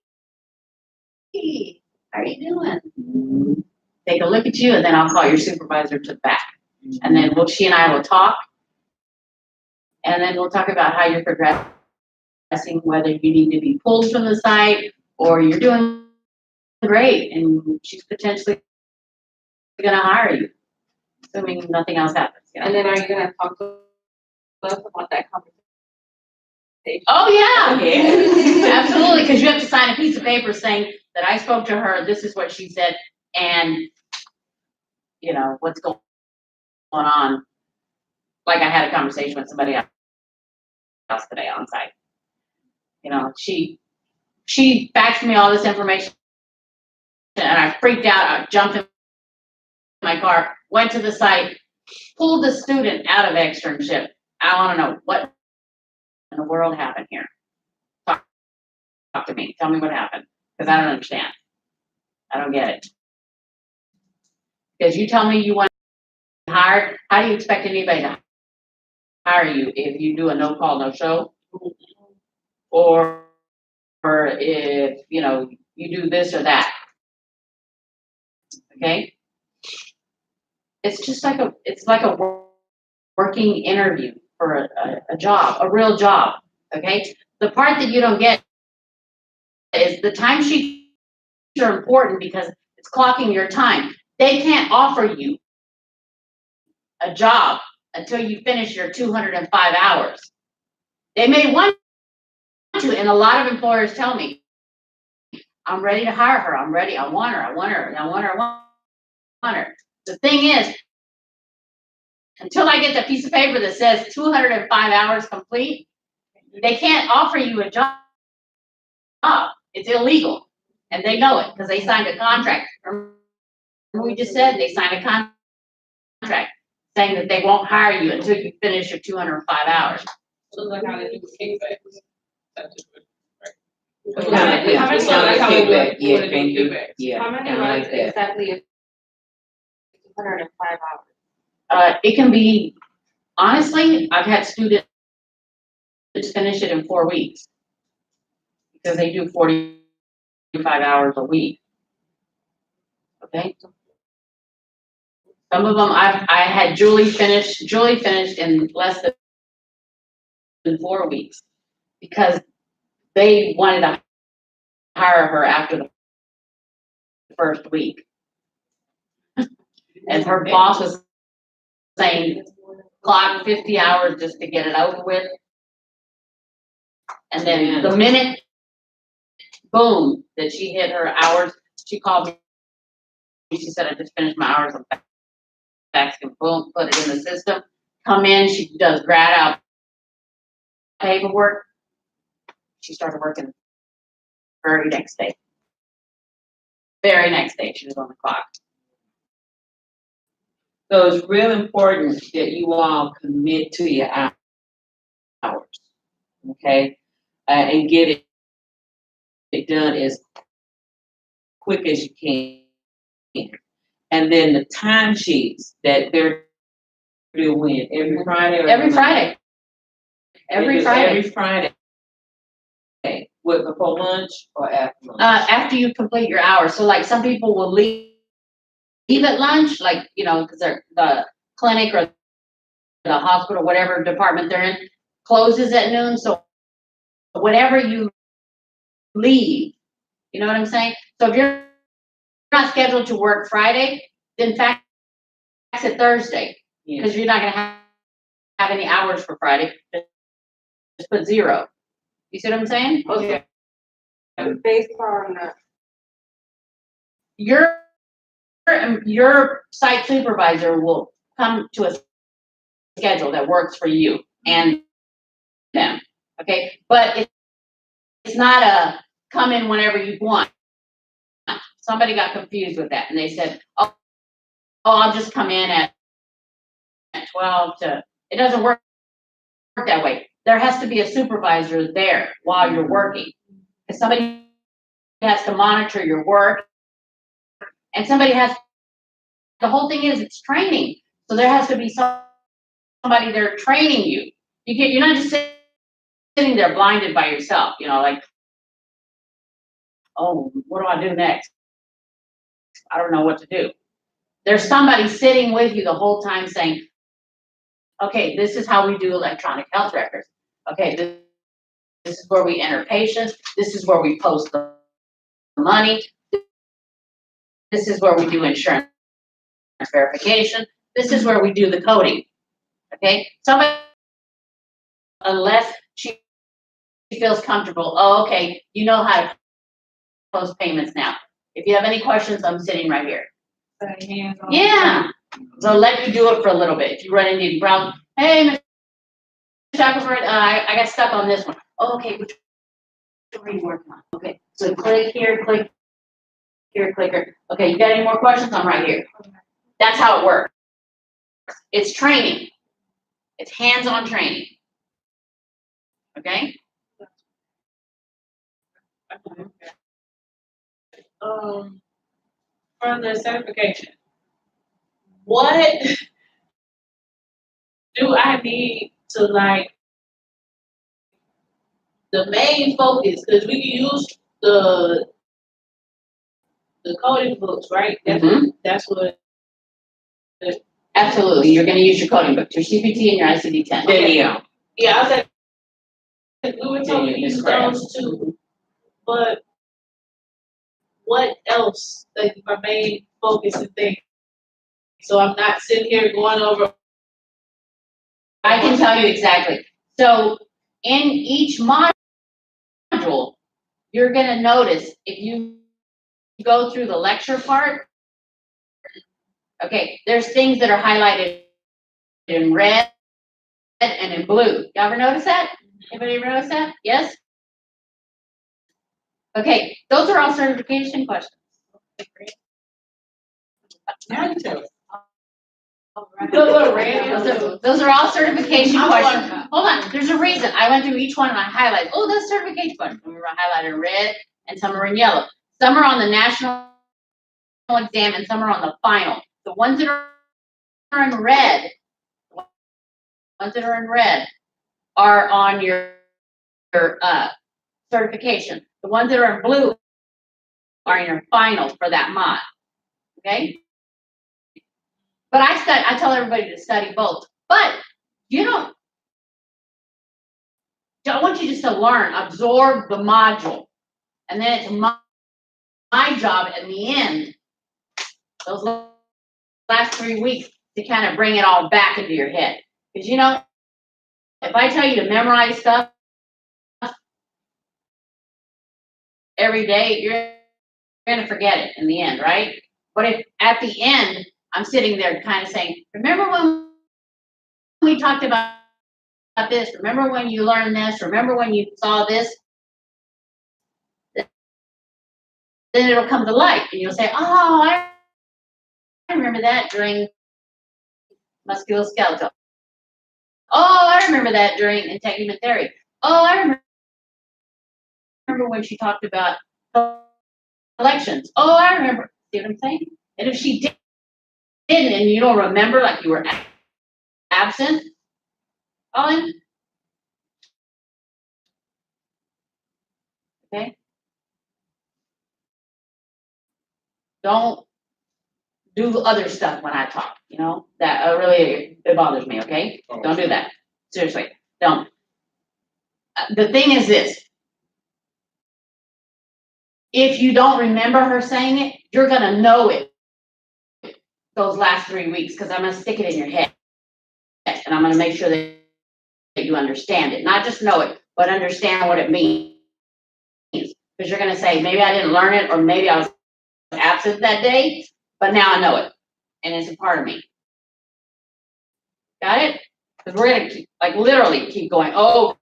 how are you doing? Take a look at you, and then I'll call your supervisor to the back. And then she and I will talk, and then we'll talk about how you're progressing, whether you need to be pulled from the site, or you're doing great, and she's potentially gonna hire you, assuming nothing else happens. You know? And then are you gonna talk to us about that conversation? Oh, yeah. Yeah. Absolutely, because you have to sign a piece of paper saying that I spoke to her, this is what she said, and, you know, what's going on. Like I had a conversation with somebody else today on site. You know, she faxed me all this information and I freaked out. I jumped in my car, went to the site, pulled the student out of externship. I want to know what in the world happened here. Talk to me. Tell me what happened, because I don't understand. I don't get it. Because you tell me you want to hire, how do you expect anybody to hire you if you do a no call, no show? Or if, you know, you do this or that. Okay? It's just like a working interview for a job, a real job. Okay? The part that you don't get is the timesheets are important because it's clocking your time. They can't offer you a job until you finish your 205 hours. They may want to, and a lot of employers tell me, I'm ready to hire her. I'm ready. I want her. I want her. I want her. I want her. The thing is, until I get the piece of paper that says 205 hours complete, they can't offer you a job. It's illegal. And they know it because they signed a contract. Remember we just said they signed a contract saying that they won't hire you until you finish your 205 hours. So like how they do kickbacks. That's it, right? Kinda, yeah, How many it's kinda like like how they do kickback, it, yeah, what they do thank you. kickbacks? Yeah, How many kinda like months that. exactly is 205 hours? It can be, honestly, I've had students finish it in 4 weeks because they do 45 hours a week. Okay? Some of them, I had Julie finished in less than 4 weeks because they wanted to hire her after the first week. And her boss was saying, clock 50 hours just to get it over with. And then the minute, boom, that she hit her hours, she called me. She said, I just finished my hours on fax and boom, put it in the system. Come in, she does grad out paperwork. She started working very next day. Very next day, she was on the clock. So it's real important that you all commit to your hours, okay? And get it done as quick as you can. And then the timesheets that they're doing every Friday or Every Friday. Every Friday. Every Friday. What, before lunch or after lunch? After you complete your hours. So like some people will leave at lunch, like, you know, because they're the clinic or the hospital, whatever department they're in, closes at noon. So whatever you leave, you know what I'm saying? So if you're not scheduled to work Friday, then fax it Thursday, because you're not gonna have any hours for Friday. Just put 0. You see what I'm saying? Okay. Based on Your site supervisor will come to a schedule that works for you and them, okay? But it's not a come in whenever you want. Somebody got confused with that and they said, oh, I'll just come in at 12 to, it doesn't work that way. There has to be a supervisor there while you're working. Because somebody has to monitor your work and somebody has, the whole thing is it's training. So there has to be somebody there training you. You're not just sitting there blinded by yourself, you know, like, oh, what do I do next? I don't know what to do. There's somebody sitting with you the whole time saying, okay, this is how we do electronic health records. Okay, this is where we enter patients. This is where we post the money. This is where we do insurance verification. This is where we do the coding. Okay, somebody, unless she feels comfortable, oh, okay, you know how to post payments now. If you have any questions, I'm sitting right here. Yeah. So let me do it for a little bit. If you run into any problem, hey, Mr. Shackelford, I got stuck on this one. Oh, okay, which one are you working on? Okay, so click here, click Here, clicker. Okay, you got any more questions? I'm right here. That's how it works. It's training. It's hands-on training. Okay? For the certification, what do I need to like the main focus? Because we can use the coding books, right? That's what. Absolutely. You're going to use your coding book, your CPT and your ICD-10. There you go. Yeah, I was like, we were told to Yeah, use that's correct. those two, but what else? Like my main focus and thing. So I'm not sitting here going over. I can tell you exactly. So in each module, you're going to notice if you go through the lecture part, okay, there's things that are highlighted in red and in blue. You ever notice that? Anybody ever notice that? Yes? Okay, those are all certification questions. Now you tell us. Those are all certification questions. Hold on, there's a reason. I went through each one and I highlighted, oh, that's certification question. We were highlighted in red and some are in yellow. Some are on the national exam and some are on the final. The ones that are in red, are on your certification. The ones that are in blue are in your final for that mod. Okay? But I tell everybody to study both. But I want you just to learn, absorb the module. And then it's my job at the end, those last 3 weeks, to kind of bring it all back into your head. Because if I tell you to memorize stuff every day, you're going to forget it in the end, right? But if at the end, I'm sitting there kind of saying, remember when we talked about this? Remember when you learned this? Remember when you saw this? Then it'll come to light and you'll say, oh, I remember that during musculoskeletal. Oh, I remember that during integumentary. Oh, I remember when she talked about collections. Oh, I remember. See what I'm saying? And if she didn't and you don't remember, like you were absent, Colin? Okay? Don't do other stuff when I talk, that really, it bothers me, okay? Don't do that. Seriously, don't. The thing is this. If you don't remember her saying it, you're going to know it those last 3 weeks because I'm going to stick it in your head. And I'm going to make sure that you understand it. Not just know it, but understand what it means. Because you're going to say, maybe I didn't learn it or maybe I was absent that day, but now I know it. And it's a part of me. Got it? Because we're going to literally keep going over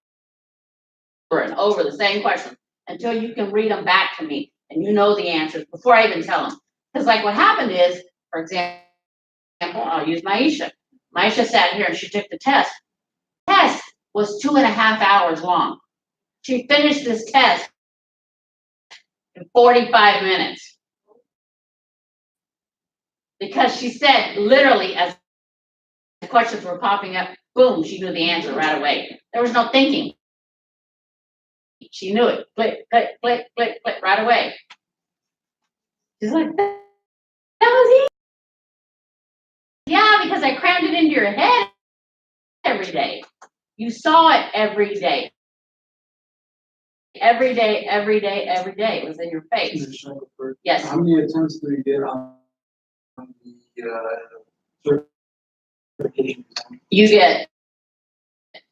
and over the same questions until you can read them back to me and you know the answers before I even tell them. Because what happened is, for example, I'll use Maisha. Maisha sat here and she took the test. The test was 2.5 hours long. She finished this test in 45 minutes. Because she said, literally, as the questions were popping up, boom, she knew the answer right away. There was no thinking. She knew it. Click, click, click, click, click, right away. She's like, that was easy. Yeah, because I crammed it into your head every day. You saw it every day. Every day, every day, every day. It was in your face. Yes. How many attempts do you get on the certification exam?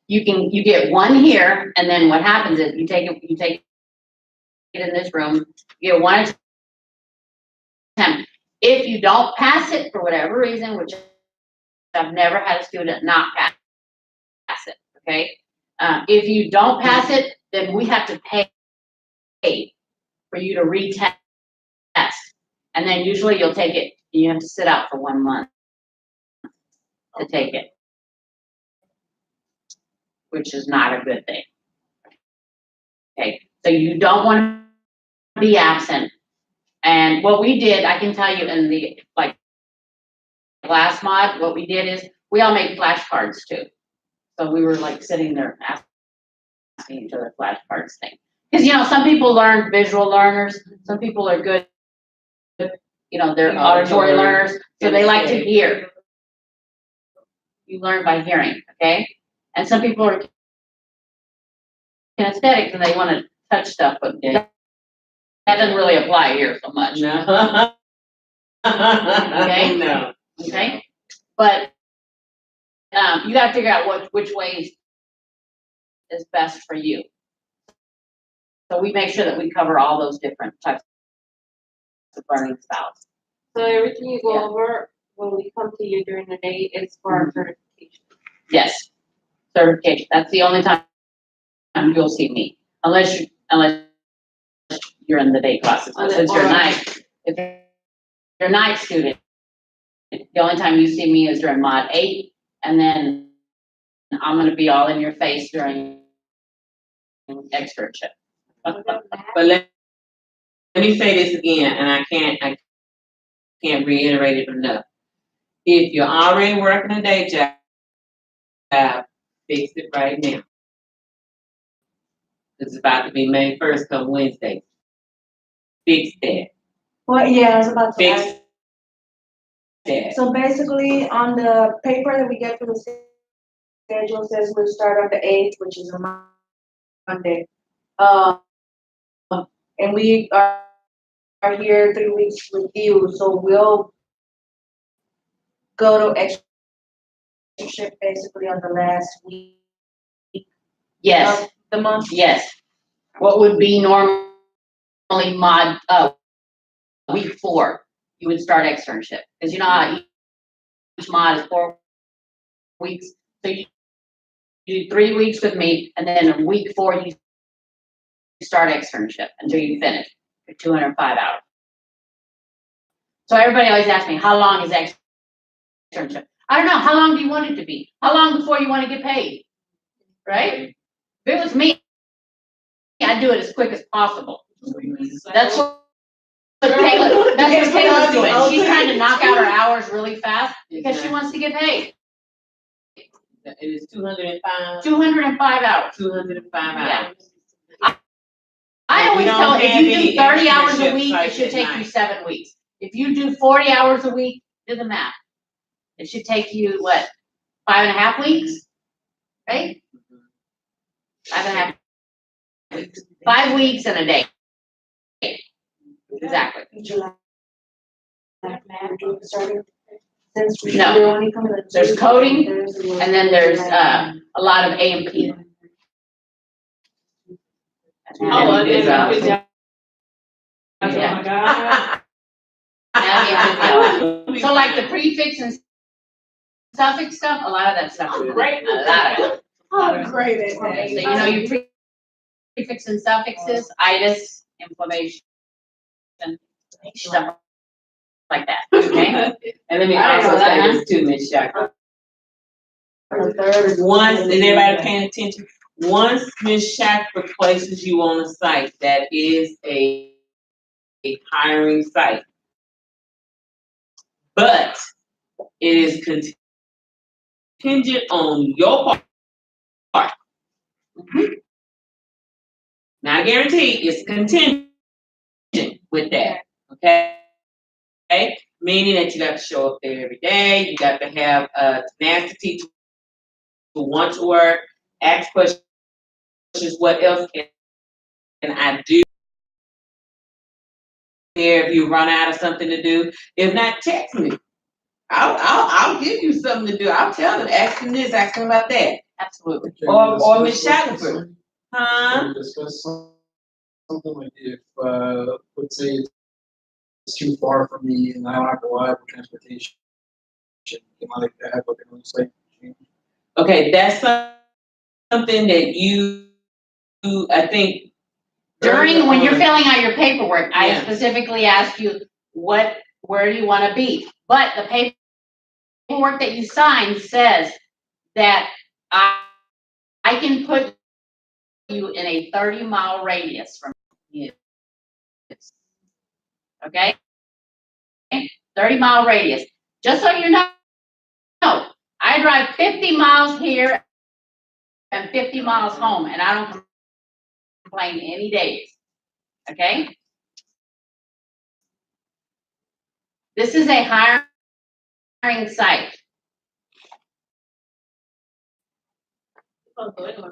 You get one here, and then what happens is you take it in this room, you get one attempt. If you don't pass it for whatever reason, which I've never had a student not pass it, okay? If you don't pass it, then we have to pay for you to retest. And then usually you'll take it, you have to sit out for 1 month to take it, which is not a good thing. Okay, so you don't want to be absent. And what we did, I can tell you in the, like, last mod, what we did is, we all made flashcards too. So we were like sitting there asking each other flashcards thing. Because, you know, some people learn, visual learners, some people are good, you know, they're auditory learners, so they like to hear. You learn by hearing, okay? And some people are kinesthetic and they want to touch stuff, but that doesn't really apply here so much. No. Okay. No. Okay? But you gotta figure out which ways is best for you. So we make sure that we cover all those different types of learning styles. So everything you go Yeah. over when we come to you during the day is for our certification. Yes, certification. That's the only time you'll see me, unless you're in the day classes. But since you're night, if you're a night student, the only time you see me is during mod 8, and then I'm gonna be all in your face during externship. But let me say this again, and I can't reiterate it enough. If you're already working a day job, fix it right now. It's about to be May 1st come Wednesday. Fix that. Well, yeah, I was about to Fix ask. that. So basically, on the paper that we get from the schedule says we'll start on the 8th, which is a Monday. And we are here 3 weeks with you, so we'll go to externship basically on the last week Yes, of the month. yes. What would be normally mod, week 4, you would start externship. Because you know how each mod is 4 weeks, so you do 3 weeks with me, and then in week 4, you start externship until you finish for 205 hours. So everybody always asks me, how long is externship? I don't know, how long do you want it to be? How long before you want to get paid? Right? If it was me, I'd do it as quick as possible. That's what Kayla's doing. She's trying to knock out her hours really fast because she wants to get paid. It is 205. 205 hours. 205 Yeah. hours. I always We don't tell them, if have you any do 30 hours a externship week, it sites should at take you night. 7 weeks. If you do 40 hours a week, do the math. It should take you, what, 5.5 weeks? Right? 5.5 weeks. 5 weeks and a day. Exactly. July. Since we're No. only coming to There's Tuesday, coding, Thursday, And then there's a lot of A&P. Oh, Is, yeah. Oh Yeah. my God. So like the prefix and suffix stuff, a lot of that stuff. I'm great A lot of it. I'm great at So that. you know your prefix and suffixes, itis, inflammation, stuff like that, okay? And let me I don't also know that, say huh? this too, Ms. Shaka. The third. Once, and everybody paying attention, once Ms. Shaka places you on a site that is a hiring site, but it is contingent on your part. Not guaranteed, it's contingent with that, okay? Okay, meaning that you got to show up there every day, you got to have tenacity to want to work, ask questions, what else can I do here if you run out of something to do? If not, text me. I'll give you something to do. I'll tell them, ask them this, ask them about that. Absolutely. Or Ms. Shackelford. Huh? Can we discuss something like if, let's say it's too far from me and I don't have reliable transportation, can I like have like a site change? Okay, that's something that you, I think. When you're filling out your paperwork, I Yeah. specifically ask you, where do you want to be? But the paperwork that you sign says that I can put you in a 30-mile radius from you. Okay? 30-mile radius. Just so you know, I drive 50 miles here and 50 miles home, and I don't complain any days. Okay? This is a hiring site. Oh, go ahead,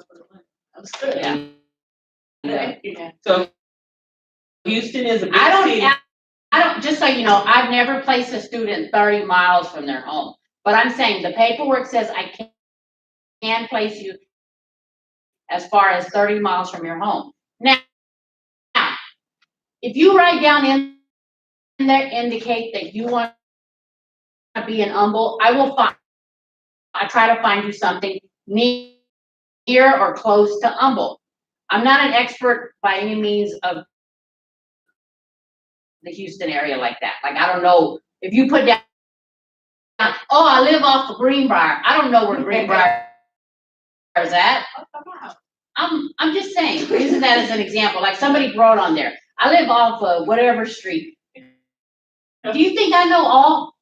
Yeah. Yeah. So Houston is a big I city. don't, just so you know, I've never placed a student 30 miles from their home. But I'm saying the paperwork says I can place you as far as 30 miles from your home. Now, if you write down in there, indicate that you want to be in Humble, I try to find you something near or close to Humble. I'm not an expert by any means of the Houston area like that. Like, I don't know, if you put down, oh, I live off of Greenbrier. I don't know where Greenbrier is at. I'm just saying, using that as an example, like somebody wrote on there, I live off of whatever street. Do you think I know all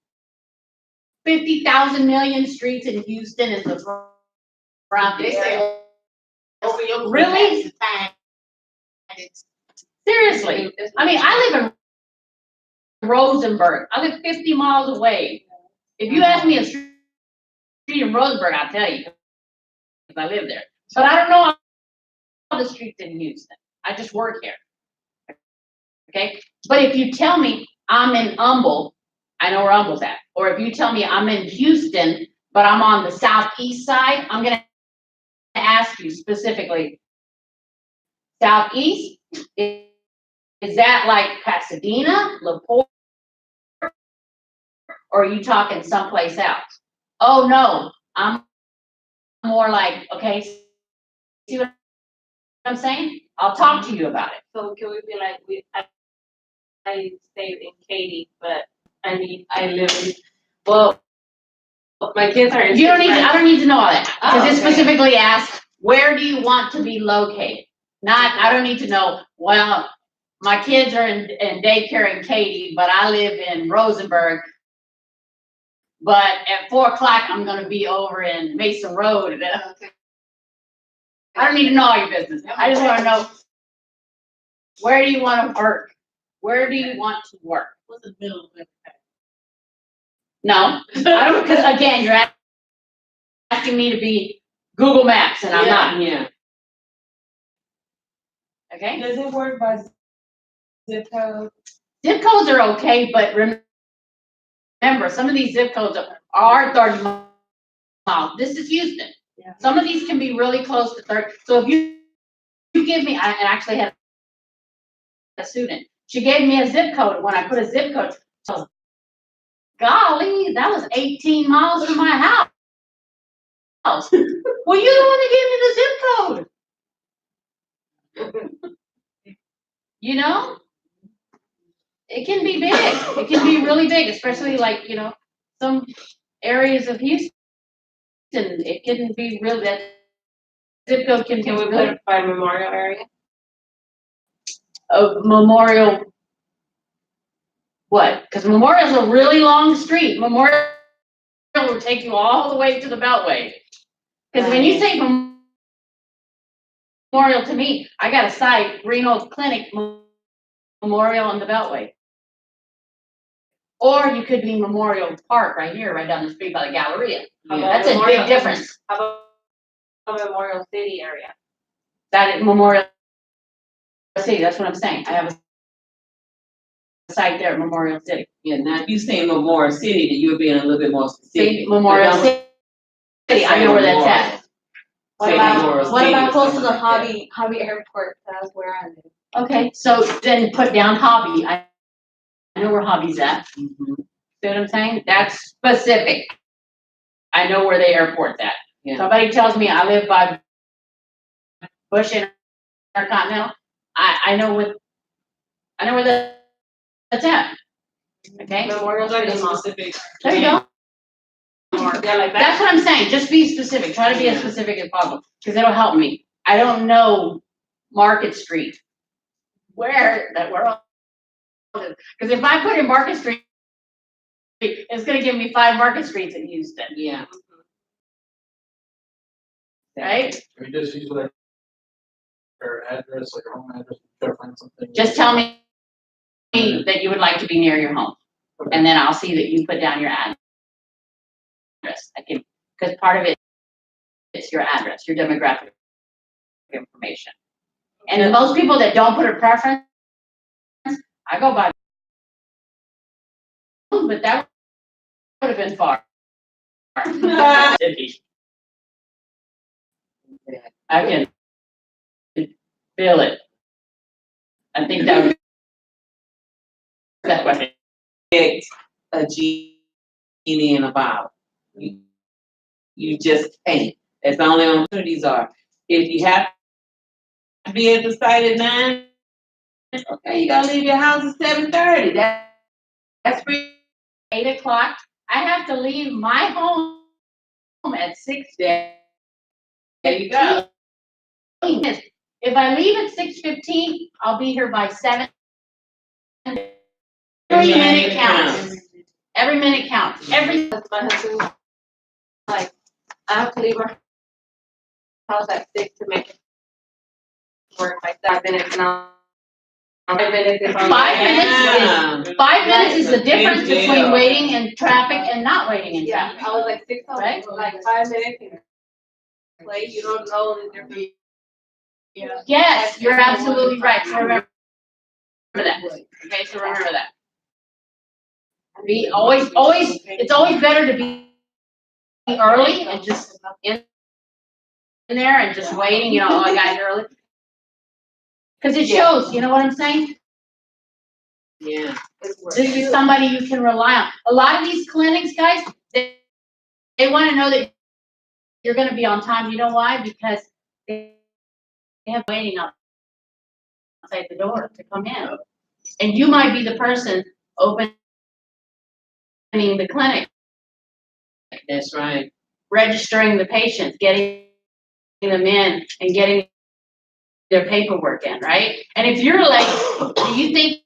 50,000 million streets in Houston and the surrounding They say area? over your Really? Seriously. I mean, I live in Rosenberg. I live 50 miles away. If you ask me a street in Rosenberg, I'll tell you, because I live there. But I don't know all the streets in Houston. I just work here. Okay? But if you tell me I'm in Humble, I know where Humble's at. Or if you tell me I'm in Houston, but I'm on the southeast side, I'm going to ask you specifically, southeast? Is that like Pasadena, LaPorte? Or are you talking someplace else? Oh, no, I'm more like, okay, see what I'm saying? I'll talk to you about it. So can we be like, I stay in Katy, but I live in, well, my kids are in. You don't need, I don't need to know all that, because it okay. specifically asks, where do you want to be located? Not, I don't need to know, well, my kids are in daycare in Katy, but I live in Rosenberg. But at 4 o'clock, I'm gonna be over in Mason Road. I don't need to know all your business. I just wanna know, where do you wanna work? Where do you want to work? What's the middle of it? No, I don't, because again, you're asking me to be Google Maps, and I'm not. Yeah. Okay? Does it work by zip code? Zip codes are okay, but remember, some of these zip codes are 30 miles. This is Houston. Yeah. Some of these can be really close to 30. So if you give me, I actually had a student, she gave me a zip code. When I put a zip code, I was, golly, that was 18 miles from my house. Well, you're the one that gave me the zip code. You know? It can be big. It can be really big, especially like, you know, some areas of Houston. It can be really, that zip code can be Can we put really, it by Memorial area? a Memorial, what? Because Memorial's a really long street. Memorial will take you all the way to the Beltway. Because when you say Memorial to me, I got a site, Reno Clinic, Memorial and the Beltway. Or you could be Memorial Park right here, right down the street by the Galleria. How about That's a Memorial? big difference. How about Memorial City area? That is Memorial City, that's what I'm saying. I have a site there at Memorial City. Yeah, now if you say Memorial City, then you're being a little bit more specific. See, Memorial City, I know where that's at. Say Memorial What City about or close to something the like that. hobby airport? That's where I live. Okay, so then put down Hobby. I know where Hobby's at. Mhm. See what I'm saying? That's specific. I know where the airport's at. Yeah. Somebody tells me I live by Bush Intercontinental, I know where that's at. Okay? Memorial Like a Day month. specific. There you go. Yeah, like That's what I'm saying, just be specific, try to be as specific as possible, because it'll help me. I don't know Market Street. Where because if I put in Market Street, it's gonna give me 5 Market Streets in Houston, Yeah. right? We just use like her address, like her home address, try to find something. Just tell me that you would like to be near your home, and then I'll see that you put down your address. I can, because part of it is your address, your demographic information. And most people that don't put a preference, I go by, but that would have been far. I can feel it. I think that way. It's a genie in a bottle. You just can't. That's the only opportunities are. If you have to be at the site at 9, okay, you gotta leave your house at 7:30. That's free. 8 o'clock, I have to leave my home at 6. There you go. If I leave at 6:15, I'll be here by 7. Every minute counts. Every minute counts. Every. my husband, like, I have to leave our house at 6 to make it work, like 5 minutes now. 5 minutes if I'm. 5 minutes is the difference Big between deal. waiting in traffic and not waiting in Yeah, traffic. I was like 6, Right. like 5 minutes and late, you don't know the difference. Yeah. Yes, you're absolutely right. So remember that. Okay, so remember that. Be always, it's always better to be early and just in there and just waiting, you know, oh, I got here early. Because it shows, you know what I'm saying? Yeah. This is somebody you can rely on. A lot of these clinics, guys, they want to know that you're going to be on time. You know why? Because they have waiting outside the door to come in. And you might be the person opening the clinic, That's right. registering the patients, getting them in and getting their paperwork in, right? And if you're late, do you think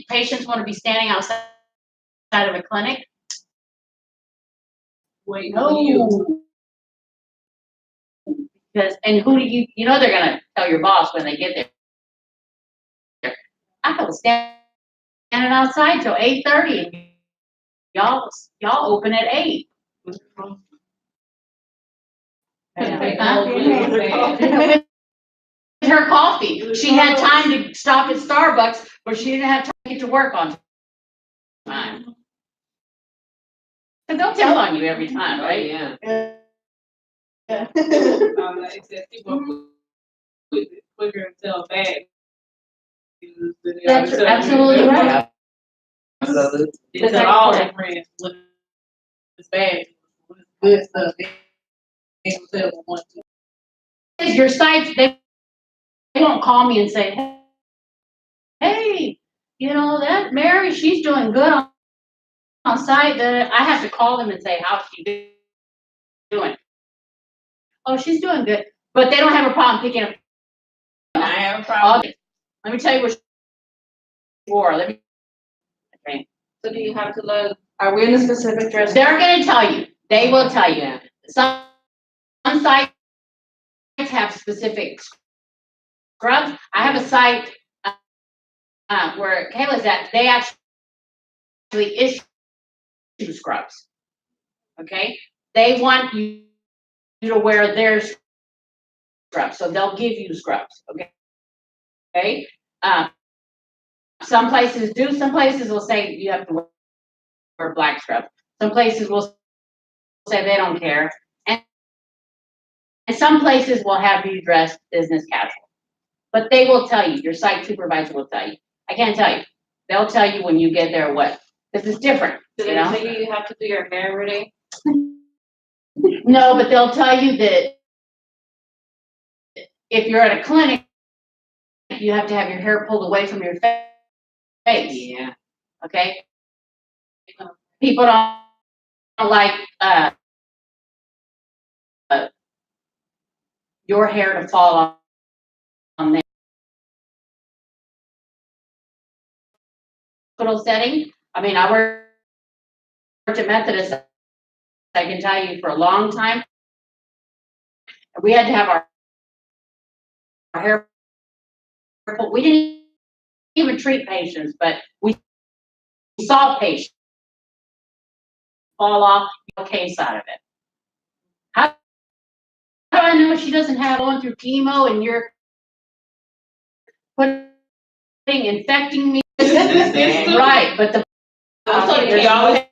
patients want to be standing outside of a clinic? Wait, no. Because, and who do you know they're gonna tell your boss when they get there. I was standing outside till 8:30 and y'all open at 8. Her coffee. She had time to stop at Starbucks where she didn't have time to get to work on time. But they'll tell on you every time, right? Yeah. Like I said, people quicker and tell back. That's absolutely right. They tell all their friends what is bad, what is good stuff. They don't tell them what to. Your sites, they won't call me and say, hey, you know, that Mary, she's doing good on site. I have to call them and say, how's she doing? Oh, she's doing good. But they don't have a problem picking up. I have a problem. Let me tell you what she wore. Okay. So do you have to look, are we in a specific dress? They're gonna tell you. They will tell you. Yeah. Some sites have specific scrubs. I have a site where Kayla's at. They actually issue scrubs. Okay, they want you to wear their scrubs, so they'll give you scrubs. Okay. Some places do. Some places will say you have to wear black scrubs. Some places will say they don't care, and some places will have you dress business casual. But they will tell you. Your site supervisor will tell you. I can't tell you. They'll tell you when you get there what. This is different. Do You they know? tell you have to do your hair every day? No, but they'll tell you that if you're at a clinic, you have to have your hair pulled away from your face. Yeah. okay? People don't like, your hair to fall on their hospital setting. I mean, I worked at Methodist, I can tell you, for a long time. We had to have our hair, we didn't even treat patients, but we saw patients fall off, a case out of it. How do I know she doesn't have going through chemo and you're infecting me? Right, but the. You always